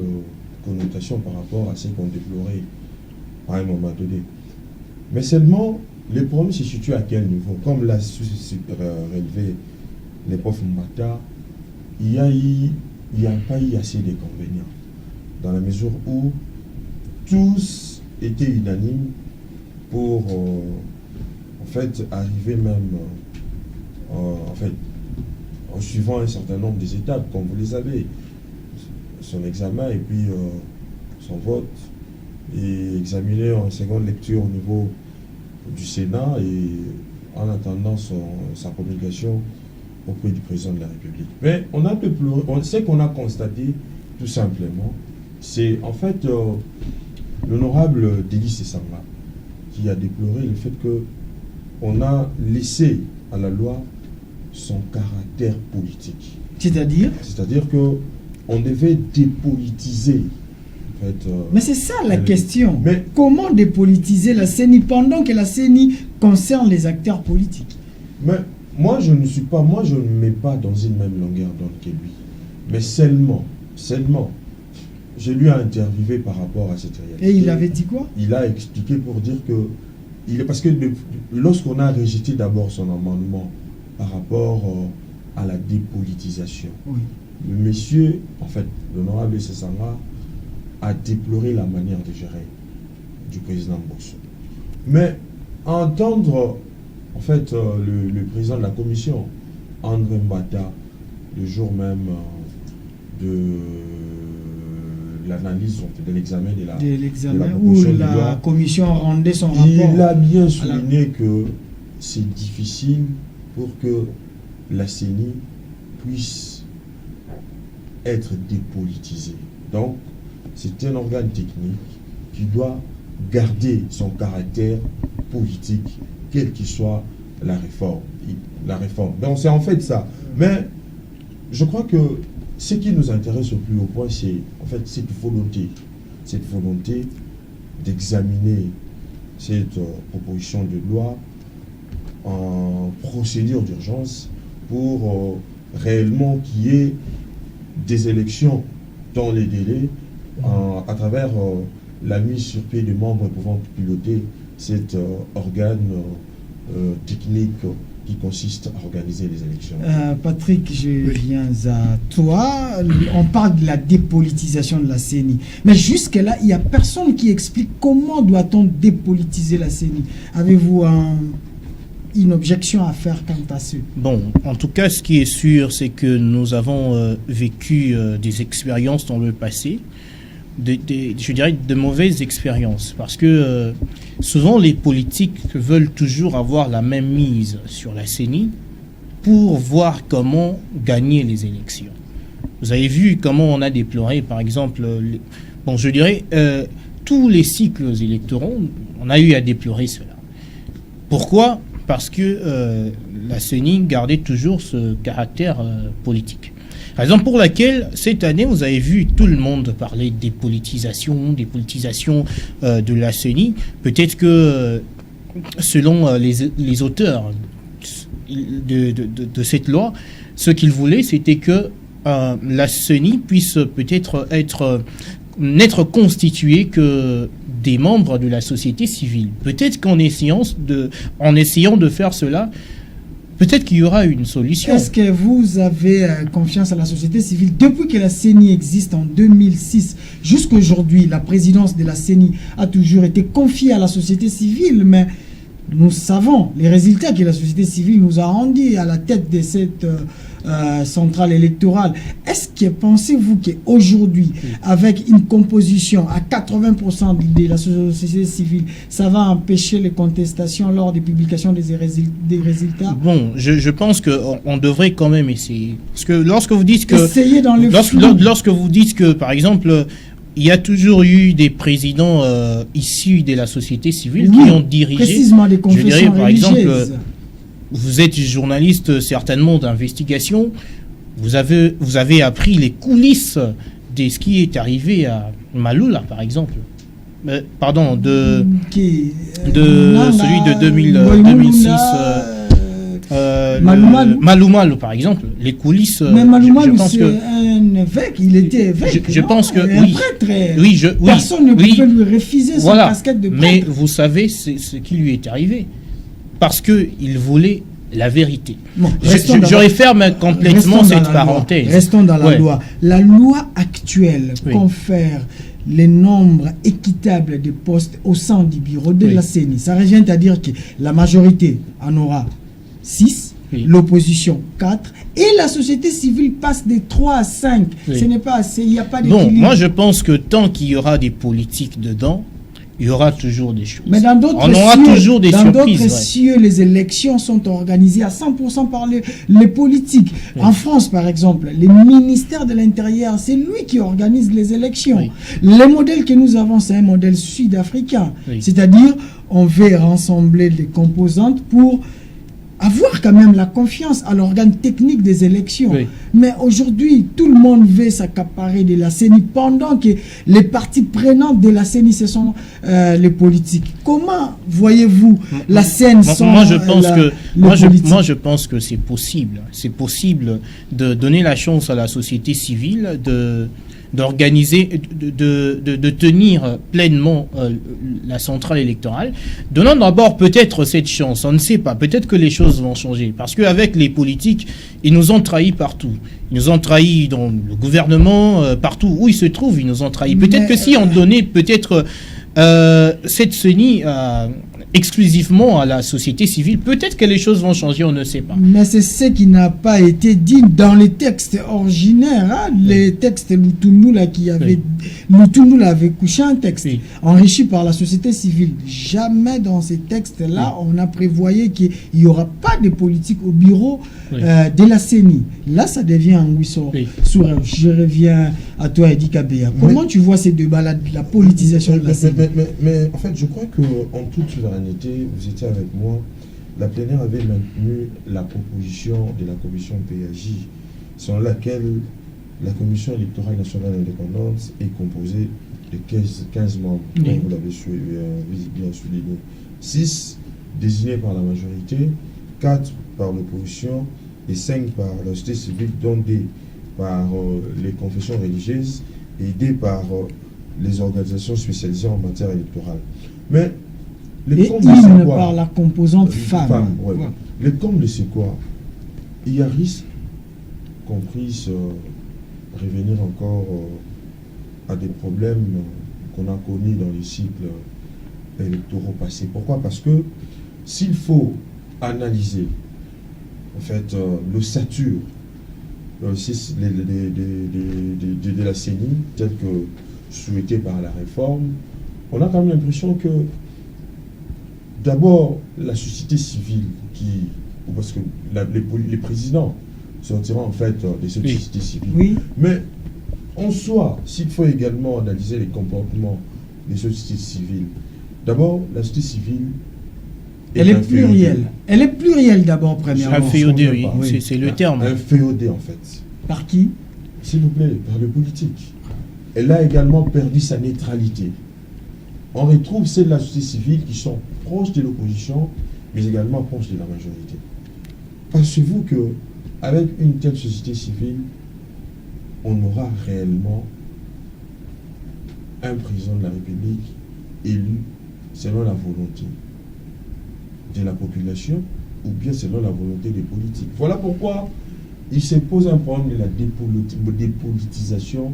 connotation par rapport à ce qu'on déplorait à un moment donné. Mais seulement, le problème se situe à quel niveau? Comme l'a relevé les profs Mbata, il n'y a pas eu assez d'inconvénients, dans la mesure où tous étaient unanimes pour en fait arriver même en fait en suivant un certain nombre des étapes, comme vous les savez, son examen et puis son vote, et examiner en seconde lecture au niveau du Sénat et en attendant sa promulgation auprès du président de la République. Mais on a déploré, ce qu'on a constaté tout simplement, c'est en fait l'honorable Délis Sessanga qui a déploré le fait que on a laissé à la loi son caractère politique. C'est-à-dire que on devait dépolitiser. En fait, mais c'est ça la question. Mais comment dépolitiser la CENI pendant que la CENI concerne les acteurs politiques? Mais moi je ne mets pas dans une même longueur d'onde que lui. Mais seulement, je lui ai interviewé par rapport à cette réalité. Et il avait dit quoi? Il a expliqué pour dire que parce que lorsqu'on a rejeté d'abord son amendement par rapport à la dépolitisation, oui. Le monsieur, en fait, l'honorable Sessanga, a déploré la manière de gérer du président Bosso. Mais entendre, en fait, le président de la commission, André Mbata, le jour même de l'analyse de l'examen de la où la commission rendait son rapport. Il a bien souligné que c'est difficile pour que la CENI puisse être dépolitisée. Donc, c'est un organe technique qui doit garder son caractère politique, quelle que soit la réforme. Donc, c'est en fait ça. Mais je crois que ce qui nous intéresse au plus haut point, c'est en fait cette volonté d'examiner cette proposition de loi en procédure d'urgence pour réellement qu'il y ait des élections dans les délais à travers la mise sur pied des membres pouvant piloter cet organe technique qui consiste à organiser les élections. Patrick, je viens à toi. On parle de la dépolitisation de la CENI. Mais jusque-là, il n'y a personne qui explique comment doit-on dépolitiser la CENI. Avez-vous une objection à faire quant à ce? Bon, en tout cas, ce qui est sûr, c'est que nous avons vécu des expériences dans le passé, je dirais de mauvaises expériences, parce que souvent les politiques veulent toujours avoir la même mise sur la CENI pour voir comment gagner les élections. Vous avez vu comment on a déploré, par exemple, tous les cycles électoraux, on a eu à déplorer cela. Pourquoi? Parce que la CENI gardait toujours ce caractère politique. Raison pour laquelle, cette année, vous avez vu tout le monde parler des politisations de la CENI. Peut-être que, selon les auteurs de cette loi, ce qu'ils voulaient, c'était que la CENI puisse peut-être n'être constituée que des membres de la société civile. Peut-être qu'en essayant de faire cela, peut-être qu'il y aura une solution. Est-ce que vous avez confiance à la société civile? Depuis que la CENI existe en 2006 jusqu'à aujourd'hui, la présidence de la CENI a toujours été confiée à la société civile, mais nous savons les résultats que la société civile nous a rendus à la tête de cette centrale électorale. Est-ce que pensez-vous qu'aujourd'hui, avec une composition à 80% de la société civile, ça va empêcher les contestations lors des publications des résultats? Bon, je pense qu'on devrait quand même essayer. Parce que lorsque vous dites que... Essayez dans le lorsque vous dites que, par exemple, il y a toujours eu des présidents issus de la société civile qui ont dirigé... Précisément des confessions religieuses. Par exemple, vous êtes journaliste certainement d'investigation, vous avez appris les coulisses de ce qui est arrivé à Maloula, par exemple. Pardon, celui de 2006. Maloumal, par exemple, les coulisses. Mais Maloumal, c'est un évêque, il était évêque. Je pense que oui. Un prêtre. Personne ne pouvait lui refuser sa casquette de prêtre. Mais vous savez ce qui lui est arrivé. parce qu'ils voulaient la vérité. Bon, Je referme complètement cette parenthèse. Restons dans la Ouais. loi. La loi actuelle Oui. confère les nombres équitables de postes au sein du bureau de Oui. la CENI. Ça revient à dire que la majorité en aura 6, Oui. l'opposition 4, et la société civile passe de 3 à 5. Oui. Ce n'est pas assez, il n'y a pas Bon, d'équilibre. moi je pense que tant qu'il y aura des politiques dedans, il y aura toujours des choses. Mais dans d'autres On aura toujours des dans surprises. d'autres ouais. cieux, les élections sont organisées à 100% par les politiques. Oui. En France, par exemple, le ministère de l'Intérieur, c'est lui qui organise les élections. Oui. Le modèle que nous avons, c'est un modèle sud-africain. Oui. C'est-à-dire, on veut rassembler les composantes pour avoir quand même la confiance à l'organe technique des élections. Oui. Mais aujourd'hui, tout le monde veut s'accaparer de la CENI pendant que les parties prenantes de la CENI, ce sont les politiques. Comment voyez-vous la scène sans Moi, je pense que les politiques? moi, je pense que c'est possible. C'est possible de donner la chance à la société civile d'organiser, de tenir pleinement la centrale électorale. Donnons d'abord peut-être cette chance, on ne sait pas, peut-être que les choses vont changer, parce qu'avec les politiques, ils nous ont trahis partout. Ils nous ont trahis dans le gouvernement, partout où ils se trouvent, ils nous ont trahis. Peut-être que si on donnait peut-être cette CENI exclusivement à la société civile, peut-être que les choses vont changer, on ne sait pas. Mais c'est ce qui n'a pas été dit dans les textes originaires. Hein? Les textes Lutundu là qui avait Lutundu là avait couché un texte Oui. enrichi par la société civile. Jamais dans ces textes-là on a prévoyé qu'il n'y aura pas de politique au bureau Oui. de la CENI. Là, ça devient un ruisseau. Oui. Je reviens à toi, Eddie Kabea. Comment tu vois ces débats-là, de la politisation de la CENI? Mais en fait, je crois qu'en toute souveraineté, vous étiez avec moi, la plénière avait maintenu la proposition de la commission PAJ, selon laquelle la commission électorale nationale indépendante est composée de 15 membres, Oui. comme vous l'avez bien souligné. 6 désignés par la majorité, 4 par l'opposition et 5 par la société civile, dont 2 par les confessions religieuses et 2 par les organisations spécialisées en matière électorale. Mais les Et combles, c'est une quoi? par la composante femme. Ouais. Ouais. Les combles, c'est quoi? Il y a risque qu'on puisse revenir encore à des problèmes qu'on a connus dans les cycles électoraux passés. Pourquoi? Parce que s'il faut analyser en fait le statut de la CENI tel que souhaité par la réforme, on a quand même l'impression que d'abord la société civile parce que les présidents sortiront en fait de cette société civile. Oui. Mais en soi, s'il faut également analyser les comportements des sociétés civiles, d'abord la société civile Elle est plurielle. Elle est plurielle d'abord, premièrement. Inféodé, oui, Oui. c'est le terme. Inféodée en fait. Par qui? S'il vous plaît, par le politique. Elle a également perdu sa neutralité. On retrouve celles de la société civile qui sont proches de l'opposition, mais également proches de la majorité. Pensez-vous que avec une telle société civile, on aura réellement un président de la République élu selon la volonté de la population ou bien selon la volonté des politiques? Voilà pourquoi il se pose un problème de la dépolitisation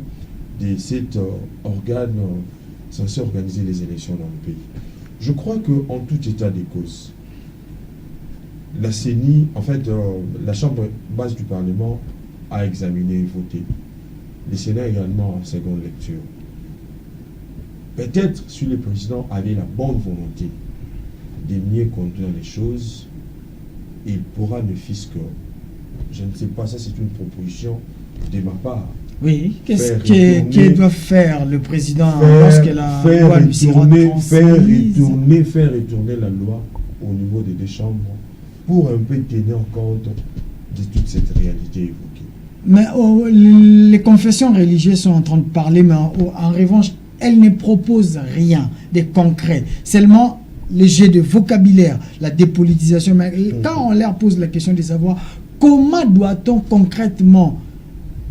de cet organe censé organiser les élections dans le pays. Je crois qu'en tout état des causes, la CENI, en fait, la Chambre basse du Parlement a examiné et voté. Le Sénat également en seconde lecture. Peut-être si le président avait la bonne volonté de mieux conduire les choses, il pourra ne fût-ce que, je ne sais pas, ça c'est une proposition de ma part. Oui, qu'est-ce Faire qu'il doit faire le président Faire lorsque la loi lui sera transmise? faire retourner la loi au niveau des deux chambres pour un peu tenir compte de toute cette réalité évoquée. Mais les confessions religieuses sont en train de parler, mais en revanche, elles ne proposent rien de concret. Seulement les jeux de vocabulaire, la dépolitisation. Mais quand on leur pose la question de savoir comment doit-on concrètement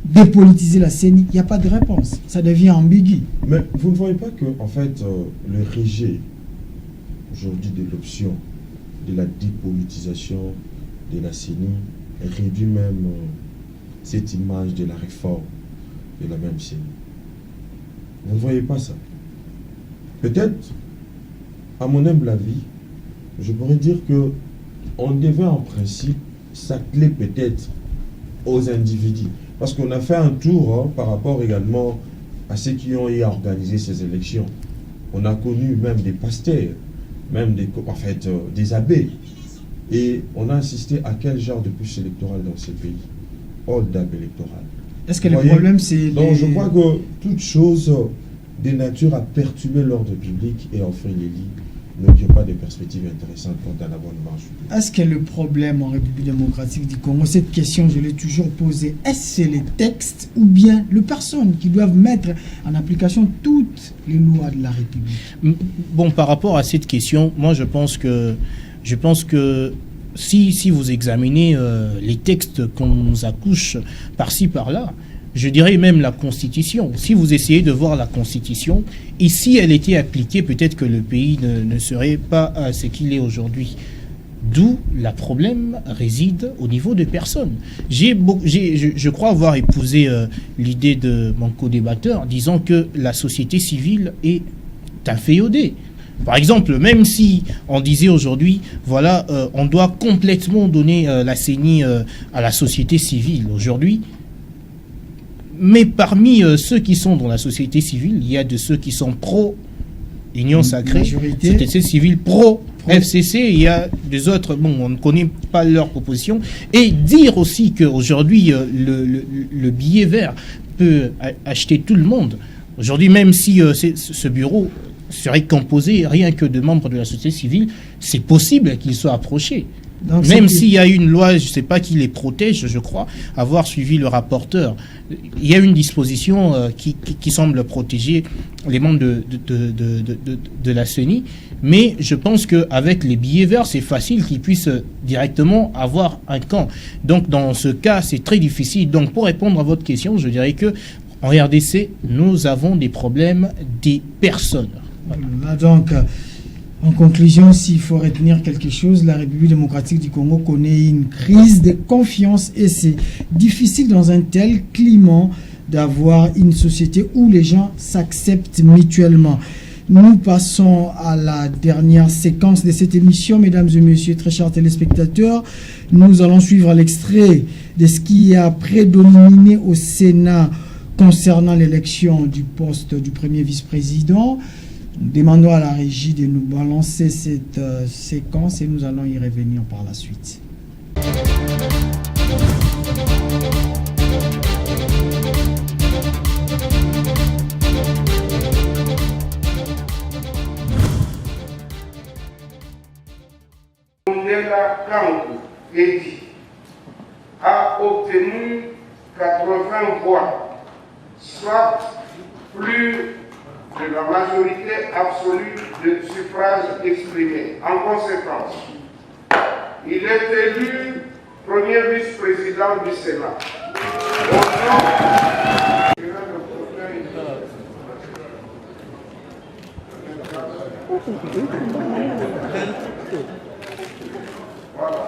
dépolitiser la CENI, il n'y a pas de réponse. Ça devient ambigu. Mais vous ne voyez pas que, en fait, le rejet aujourd'hui de l'option de la dépolitisation de la CENI réduit même cette image de la réforme de la même CENI. Vous ne voyez pas ça? Peut-être, à mon humble avis, je pourrais dire que on devait en principe s'atteler peut-être aux individus. Parce qu'on a fait un tour par rapport également à ceux qui ont eu à organiser ces élections. On a connu même des pasteurs, même des abbés. Et on a assisté à quel genre de puce électorale dans ce pays? Hold-up électoral. Est-ce que le problème c'est... Donc je crois que toute chose de nature à perturber l'ordre public et offrir les lits n'ont pas de perspectives intéressantes quant à la bonne marche. Est-ce que le problème en République démocratique du Congo, cette question je l'ai toujours posée, est-ce que c'est les textes ou bien les personnes qui doivent mettre en application toutes les lois de la République? Bon, par rapport à cette question, moi je pense que si vous examinez les textes qu'on nous accouche par-ci par-là, je dirais même la Constitution. Si vous essayez de voir la Constitution, et si elle était appliquée, peut-être que le pays ne serait pas ce qu'il est aujourd'hui. D'où le problème réside au niveau des personnes. Je crois avoir épousé l'idée de mon co-débatteur, disant que la société civile est inféodée. Par exemple, même si on disait aujourd'hui, voilà, on doit complètement donner la CENI à la société civile aujourd'hui, mais parmi ceux qui sont dans la société civile, il y a de ceux qui sont pro-Union Sacrée, société civile pro-FCC, il y a des autres, bon, on ne connaît pas leur proposition. Et dire aussi qu'aujourd'hui, le billet vert peut acheter tout le monde. Aujourd'hui, même si ce bureau serait composé rien que de membres de la société civile, c'est possible qu'il soit approché. Donc, même s'il y a une loi, je ne sais pas, qui les protège, je crois, avoir suivi le rapporteur, il y a une disposition qui semble protéger les membres de la CENI, mais je pense qu'avec les billets verts, c'est facile qu'ils puissent directement avoir un camp. Donc dans ce cas, c'est très difficile. Donc pour répondre à votre question, je dirais que en RDC, nous avons des problèmes des personnes. Voilà, donc... En conclusion, s'il faut retenir quelque chose, la République démocratique du Congo connaît une crise de confiance et c'est difficile dans un tel climat d'avoir une société où les gens s'acceptent mutuellement. Nous passons à la dernière séquence de cette émission, mesdames et messieurs, très chers téléspectateurs. Nous allons suivre l'extrait de ce qui a prédominé au Sénat concernant l'élection du poste du premier vice-président. Nous demandons à la régie de nous balancer cette séquence et nous allons y revenir par la suite. Mondela Kankou Edi a obtenu 80 voix, soit plus de la majorité absolue de suffrages exprimés. En conséquence, il est élu premier vice-président du Sénat. Voilà.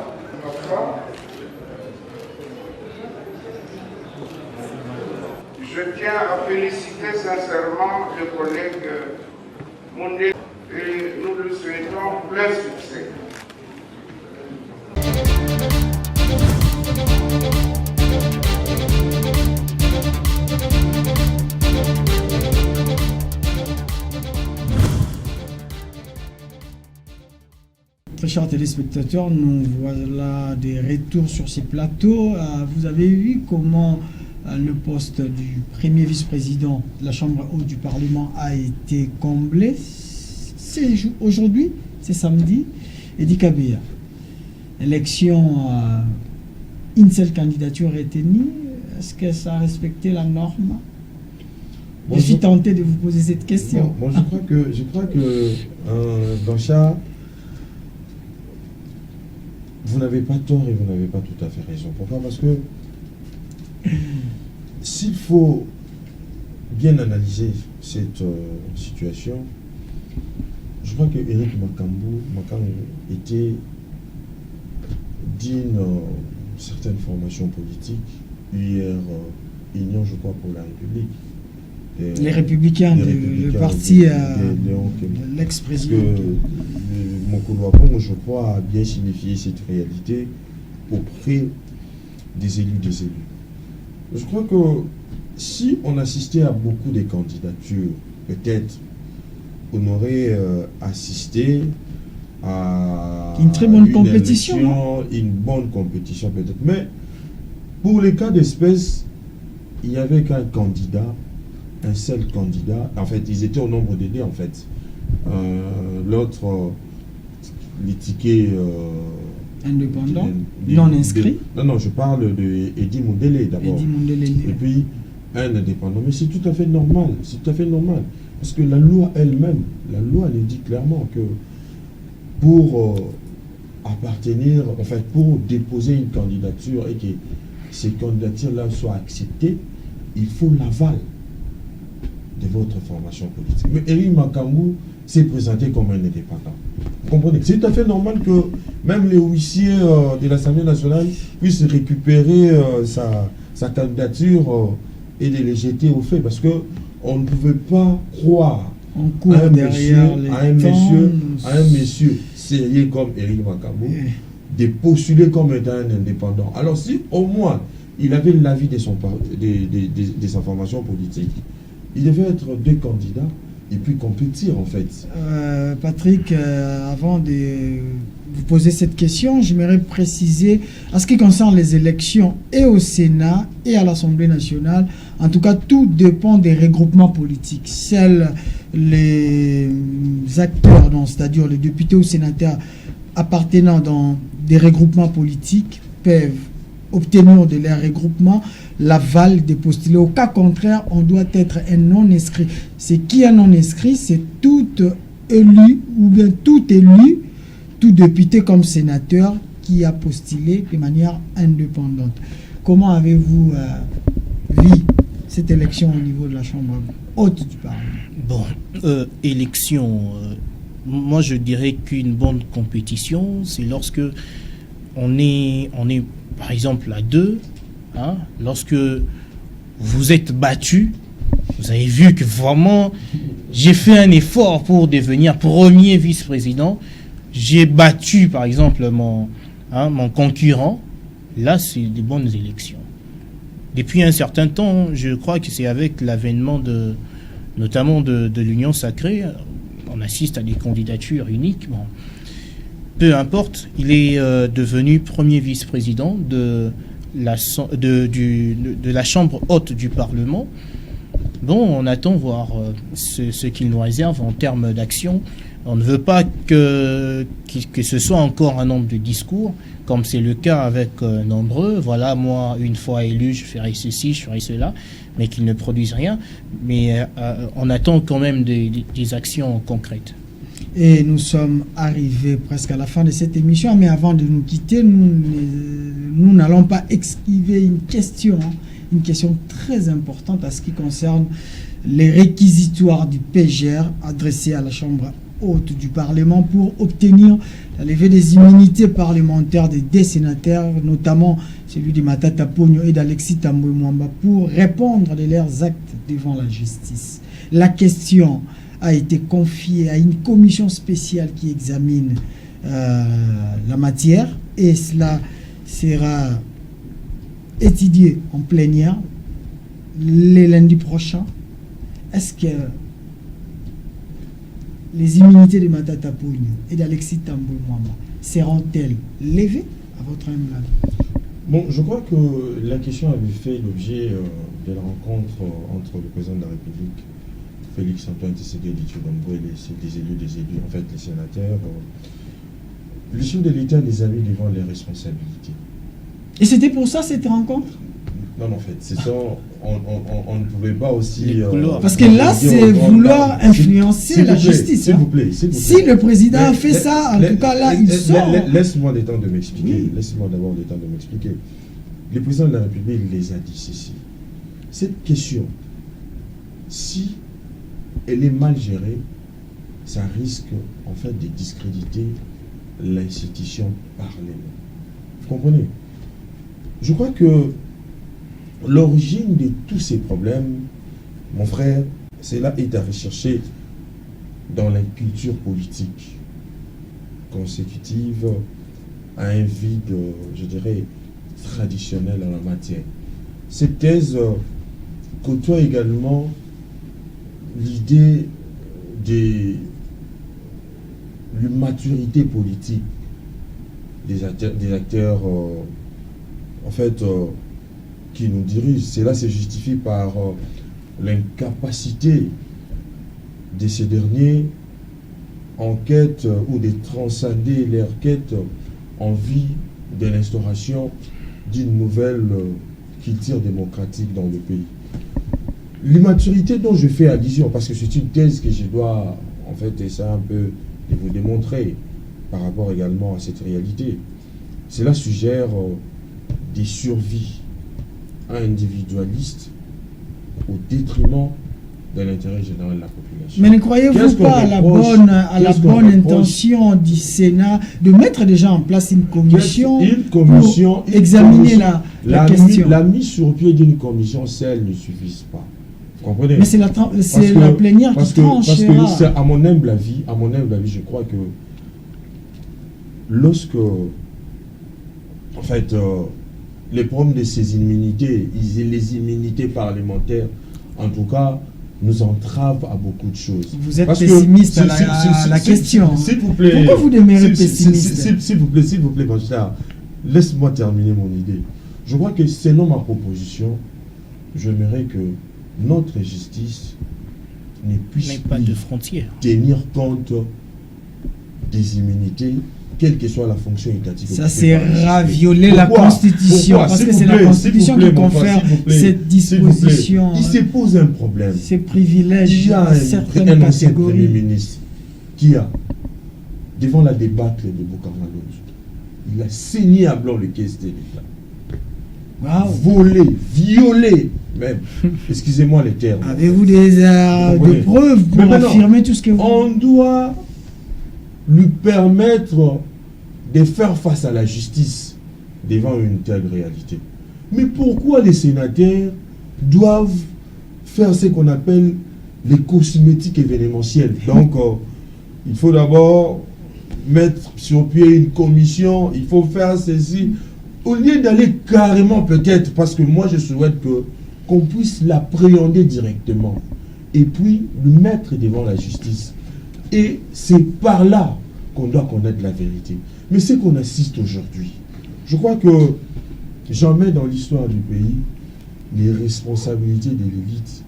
Je tiens à féliciter sincèrement le collègue Mondé et nous lui souhaitons plein succès. Très chers téléspectateurs, nous voilà des retours sur ces plateaux. Vous avez vu comment le poste du premier vice-président de la Chambre haute du Parlement a été comblé. C'est aujourd'hui, c'est samedi, Edi Kabea. Élection, une seule candidature retenue. Est-ce que ça a respecté la norme? Je suis tenté de vous poser cette question. Bon, je crois que Blanchard, vous n'avez pas tort et vous n'avez pas tout à fait raison. Pourquoi? Parce que s'il faut bien analyser cette situation, je crois que Eric Makambu était d'une certaine formation politique, hier Union, je crois, pour la République. Les Républicains, le parti l'ex-président. Mon Mokolo, je crois, a bien signifié cette réalité auprès des élus. Je crois que si on assistait à beaucoup de candidatures, peut-être on aurait assisté à une très bonne compétition. Une bonne compétition peut-être. Mais pour les cas d'espèce, il n'y avait qu'un candidat, un seul candidat. En fait, ils étaient au nombre de deux, en fait. L'autre, les tickets indépendants, non inscrits. Non, je parle de Eddy Mondele d'abord. Et puis, un indépendant. Mais c'est tout à fait normal. C'est tout à fait normal. Parce que la loi elle-même, la loi elle dit clairement que pour appartenir, en fait, pour déposer une candidature et que ces candidatures-là soient acceptées, il faut l'aval de votre formation politique. Mais Éric Makambu s'est présenté comme un indépendant. Vous comprenez? C'est tout à fait normal que même les huissiers de l'Assemblée nationale puissent récupérer sa candidature et de les jeter au fait, parce que on ne pouvait pas croire à un monsieur sérieux comme Éric Makambu de postuler comme étant un indépendant. Alors si au moins il avait l'avis de sa formation politique, il devait être deux candidats et puis compétir en fait. Patrick, avant de vous poser cette question, j'aimerais préciser, en ce qui concerne les élections et au Sénat et à l'Assemblée nationale, en tout cas tout dépend des regroupements politiques. Seuls les acteurs, c'est-à-dire les députés ou sénateurs appartenant dans des regroupements politiques peuvent obtenir de leur regroupement l'aval des postulés. Au cas contraire, on doit être un non-inscrit. C'est qui un non-inscrit? C'est tout élu ou bien tout élu, tout député comme sénateur qui a postulé de manière indépendante. Comment avez-vous vu cette élection au niveau de la Chambre haute du Parlement? Bon, élection, moi je dirais qu'une bonne compétition, c'est lorsque on est par exemple à deux, hein, lorsque vous êtes battu, vous avez vu que vraiment j'ai fait un effort pour devenir premier vice-président, j'ai battu par exemple mon concurrent, là c'est des bonnes élections. Depuis un certain temps, je crois que c'est avec l'avènement notamment de l'Union sacrée, on assiste à des candidatures uniques. Bon, peu importe, il est devenu premier vice-président de la Chambre haute du Parlement. Bon, on attend voir ce qu'il nous réserve en termes d'action. On ne veut pas que ce soit encore un nombre de discours, comme c'est le cas avec nombreux. Voilà, moi, une fois élu, je ferai ceci, je ferai cela, mais qu'ils ne produisent rien. Mais on attend quand même des actions concrètes. Et nous sommes arrivés presque à la fin de cette émission, mais avant de nous quitter, nous n'allons pas esquiver une question très importante à ce qui concerne les réquisitoires du PGR adressés à la Chambre haute du Parlement pour obtenir la levée des immunités parlementaires des deux sénateurs, notamment celui de Matata Ponyo et d'Alexis Tambwe Mwamba, pour répondre de leurs actes devant la justice. La question a été confiée à une commission spéciale qui examine la matière, et cela sera étudié en plénière le lundi prochain. Est-ce que les immunités de Matata Ponyo et d'Alexis Tambwe Mwamba seront-elles levées à votre humble avis? Bon, je crois que la question avait fait l'objet de la rencontre entre le président de la République, Félix Antoine Tshisekedi Tshilombo, et des élus, en fait les sénateurs. Le chef de l'État les a mis devant les responsabilités. Et c'était pour ça cette rencontre? Non, en fait, c'est ça. On ne pouvait pas aussi... parce que là, c'est vouloir influencer la justice. S'il vous plaît. Si le président a fait ça, en tout cas là, il sort. Laisse-moi le temps de m'expliquer. Oui. Laisse-moi d'abord le temps de m'expliquer. Le président de la République les a dit ceci. Cette question, si elle est mal gérée, ça risque en fait de discréditer l'institution Parlement. Vous comprenez? Je crois que l'origine de tous ces problèmes, mon frère, cela est à rechercher dans la culture politique consécutive à un vide, je dirais, traditionnel en la matière. Cette thèse côtoie également l'idée de l'immaturité politique des acteurs en fait, qui nous dirigent. Cela se justifie par l'incapacité de ces derniers en quête ou de transcender leur quête en vue de l'instauration d'une nouvelle culture démocratique dans le pays. L'immaturité dont je fais allusion, parce que c'est une thèse que je dois en fait essayer un peu de vous démontrer par rapport également à cette réalité, cela suggère des survies individualistes au détriment de l'intérêt général de la population. Mais ne croyez-vous pas à la bonne intention du Sénat de mettre déjà en place une commission pour examiner la question? La mise sur pied d'une commission, celle ne suffit pas. Vous comprenez? Mais c'est la plénière qui tranchera. Parce que à mon humble avis, je crois que lorsque, en fait, les problèmes de ces immunités, les immunités parlementaires, en tout cas, nous entravent à beaucoup de choses. Vous êtes pessimiste à la question. S'il vous plaît. Pourquoi vous demeurez pessimiste? S'il vous plaît, Bachar, laisse-moi terminer mon idée. Je crois que selon ma proposition, j'aimerais que notre justice ne puisse pas de frontières tenir compte des immunités, quelle que soit la fonction étatique. Ça, c'est ravioler la Constitution. Parce que c'est la Constitution qui confère cette disposition. Il se pose un problème. Ces privilèges. Il y a un ancien Premier ministre qui a, devant la débâcle de Bokarmaloj, il a saigné à blanc les caisses de l'État. Wow. Volé, violé, même. Excusez-moi les termes. Avez-vous des preuves pour affirmer tout ce que vous... On doit lui permettre de faire face à la justice devant une telle réalité. Mais pourquoi les sénateurs doivent faire ce qu'on appelle les cosmétiques événementiels? Donc, il faut d'abord mettre sur pied une commission, il faut faire ceci. Au lieu d'aller carrément peut-être, parce que moi je souhaite qu'on puisse l'appréhender directement et puis le mettre devant la justice. Et c'est par là qu'on doit connaître la vérité. Mais ce qu'on assiste aujourd'hui, je crois que jamais dans l'histoire du pays, les responsabilités de l'élite,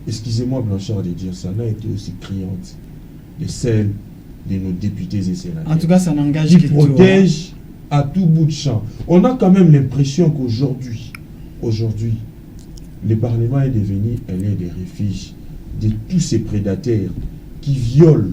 excusez-moi Blanchard de dire ça, n'a été aussi criante que celle de nos députés et sénateurs. En tout cas, ça n'engage qui que protègent à tout bout de champ. On a quand même l'impression qu'aujourd'hui, le Parlement est devenu un lieu de refuge de tous ces prédateurs qui violent,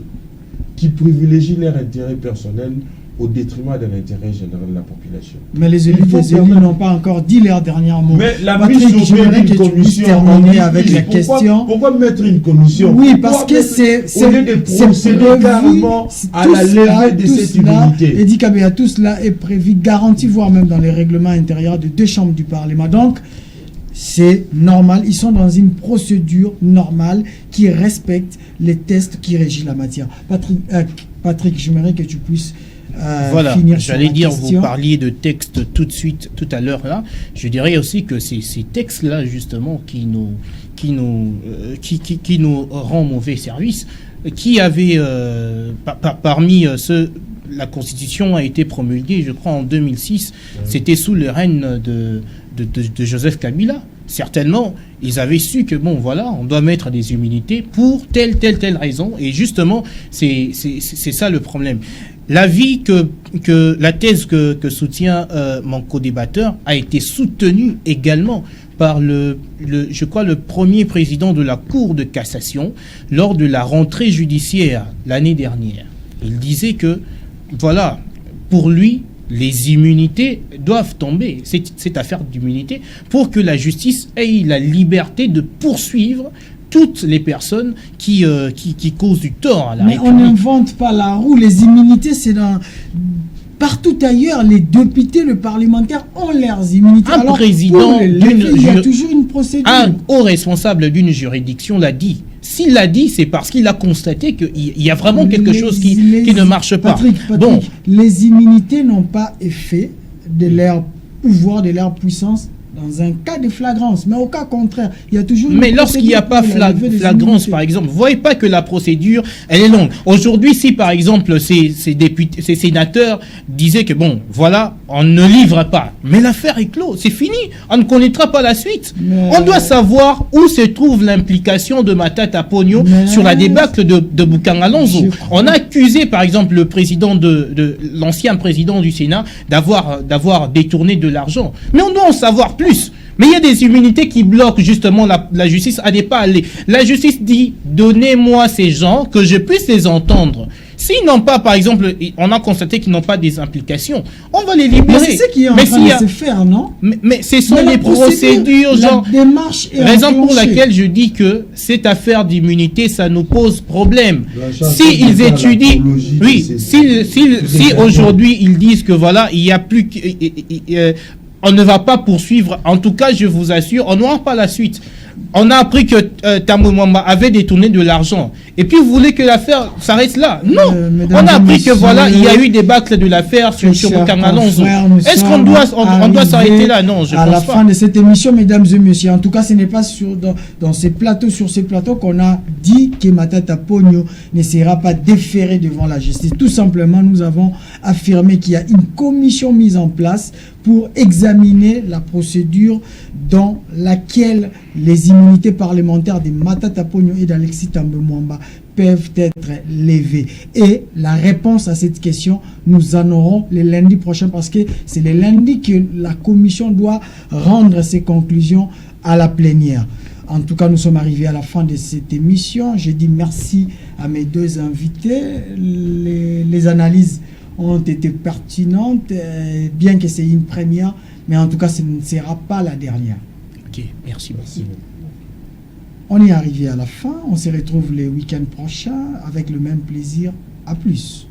qui privilégient leur intérêt personnel au détriment de l'intérêt général de la population. Mais les élus n'ont pas encore dit leur dernier mot. Mais la mise sur pied d'une commission, terminer avec la question. Pourquoi mettre une commission? Oui, parce que c'est au lieu de procéder carrément à la levée de cette immunité. Et dit qu'à tout cela est prévu, garanti, voire même dans les règlements intérieurs de 2 chambres du Parlement. Donc, c'est normal, ils sont dans une procédure normale qui respecte les tests qui régissent la matière. Patrick, j'aimerais que tu puisses voilà, finir j'allais dire, question. vous parliez de textes tout de suite, tout à l'heure là. Je dirais aussi que c'est ces textes-là justement qui nous rend mauvais service. Qui avait parmi ceux, la Constitution a été promulguée, je crois, en 2006. C'était sous le règne de Joseph Kabila. Certainement, ils avaient su que, bon, voilà, on doit mettre des immunités pour telle raison. Et justement, c'est ça le problème. L'avis la thèse que soutient mon co-débatteur a été soutenue également par je crois, le premier président de la Cour de cassation lors de la rentrée judiciaire l'année dernière. Il disait que, voilà, pour lui, les immunités doivent tomber, cette affaire d'immunité, pour que la justice ait la liberté de poursuivre toutes les personnes qui causent du tort à la République. Mais on n'invente pas la roue. Les immunités, c'est partout ailleurs, les députés, les parlementaires ont leurs immunités. Un président il y a toujours une procédure. Un haut responsable d'une juridiction l'a dit. S'il l'a dit, c'est parce qu'il a constaté qu'il y a vraiment quelque chose qui ne marche pas. Patrick, Bon. Les immunités n'ont pas effet de leur pouvoir, de leur puissance dans un cas de flagrance. Mais au cas contraire, il y a toujours une Mais lorsqu'il n'y a pas flagrance, par exemple, vous voyez pas que la procédure, elle est longue. Aujourd'hui, si par exemple ces députés, ces sénateurs disaient que bon, voilà, on ne livre pas, mais l'affaire est close, c'est fini, on ne connaîtra pas la suite. On doit savoir où se trouve l'implication de Matata Ponyo sur la débâcle de Bukanga Lonzo. On a accusé par exemple le président de l'ancien président du Sénat d'avoir détourné de l'argent. Mais on doit en savoir plus. Mais il y a des immunités qui bloquent justement la justice à ne pas aller. La justice dit, donnez-moi ces gens que je puisse les entendre. S'ils n'ont pas, par exemple, on a constaté qu'ils n'ont pas des implications, on va les libérer. Mais c'est ce qui est en train de se faire, non? Mais ce sont les procédures, genre. La démarche est raison pour laquelle je dis que cette affaire d'immunité, ça nous pose problème. Si ils étudient, oui, si aujourd'hui ils disent que voilà, il n'y a plus on ne va pas poursuivre. En tout cas, je vous assure, on n'aura pas la suite. On a appris que Tambwe Mwamba avait détourné de l'argent. Et puis, vous voulez que l'affaire s'arrête là? Non. On a appris que voilà, il y a eu des bâcles de l'affaire sur Bukanga Lonzo. Est-ce qu'on doit s'arrêter là? Non, je pense pas. À la fin de cette émission, mesdames et messieurs, en tout cas, ce n'est pas dans ces plateaux, qu'on a dit que Matata Ponyo ne sera pas déféré devant la justice. Tout simplement, nous avons affirmé qu'il y a une commission mise en place pour examiner la procédure dans laquelle les immunités parlementaires de Matata Ponyo et d'Alexis Tambwe Mwamba peuvent être levées. Et la réponse à cette question, nous en aurons le lundi prochain, parce que c'est le lundi que la commission doit rendre ses conclusions à la plénière. En tout cas, nous sommes arrivés à la fin de cette émission. Je dis merci à mes deux invités. Les analyses ont été pertinentes, bien que c'est une première, mais en tout cas, ce ne sera pas la dernière. Ok, merci beaucoup. On est arrivé à la fin, on se retrouve le week-end prochain avec le même plaisir. À plus.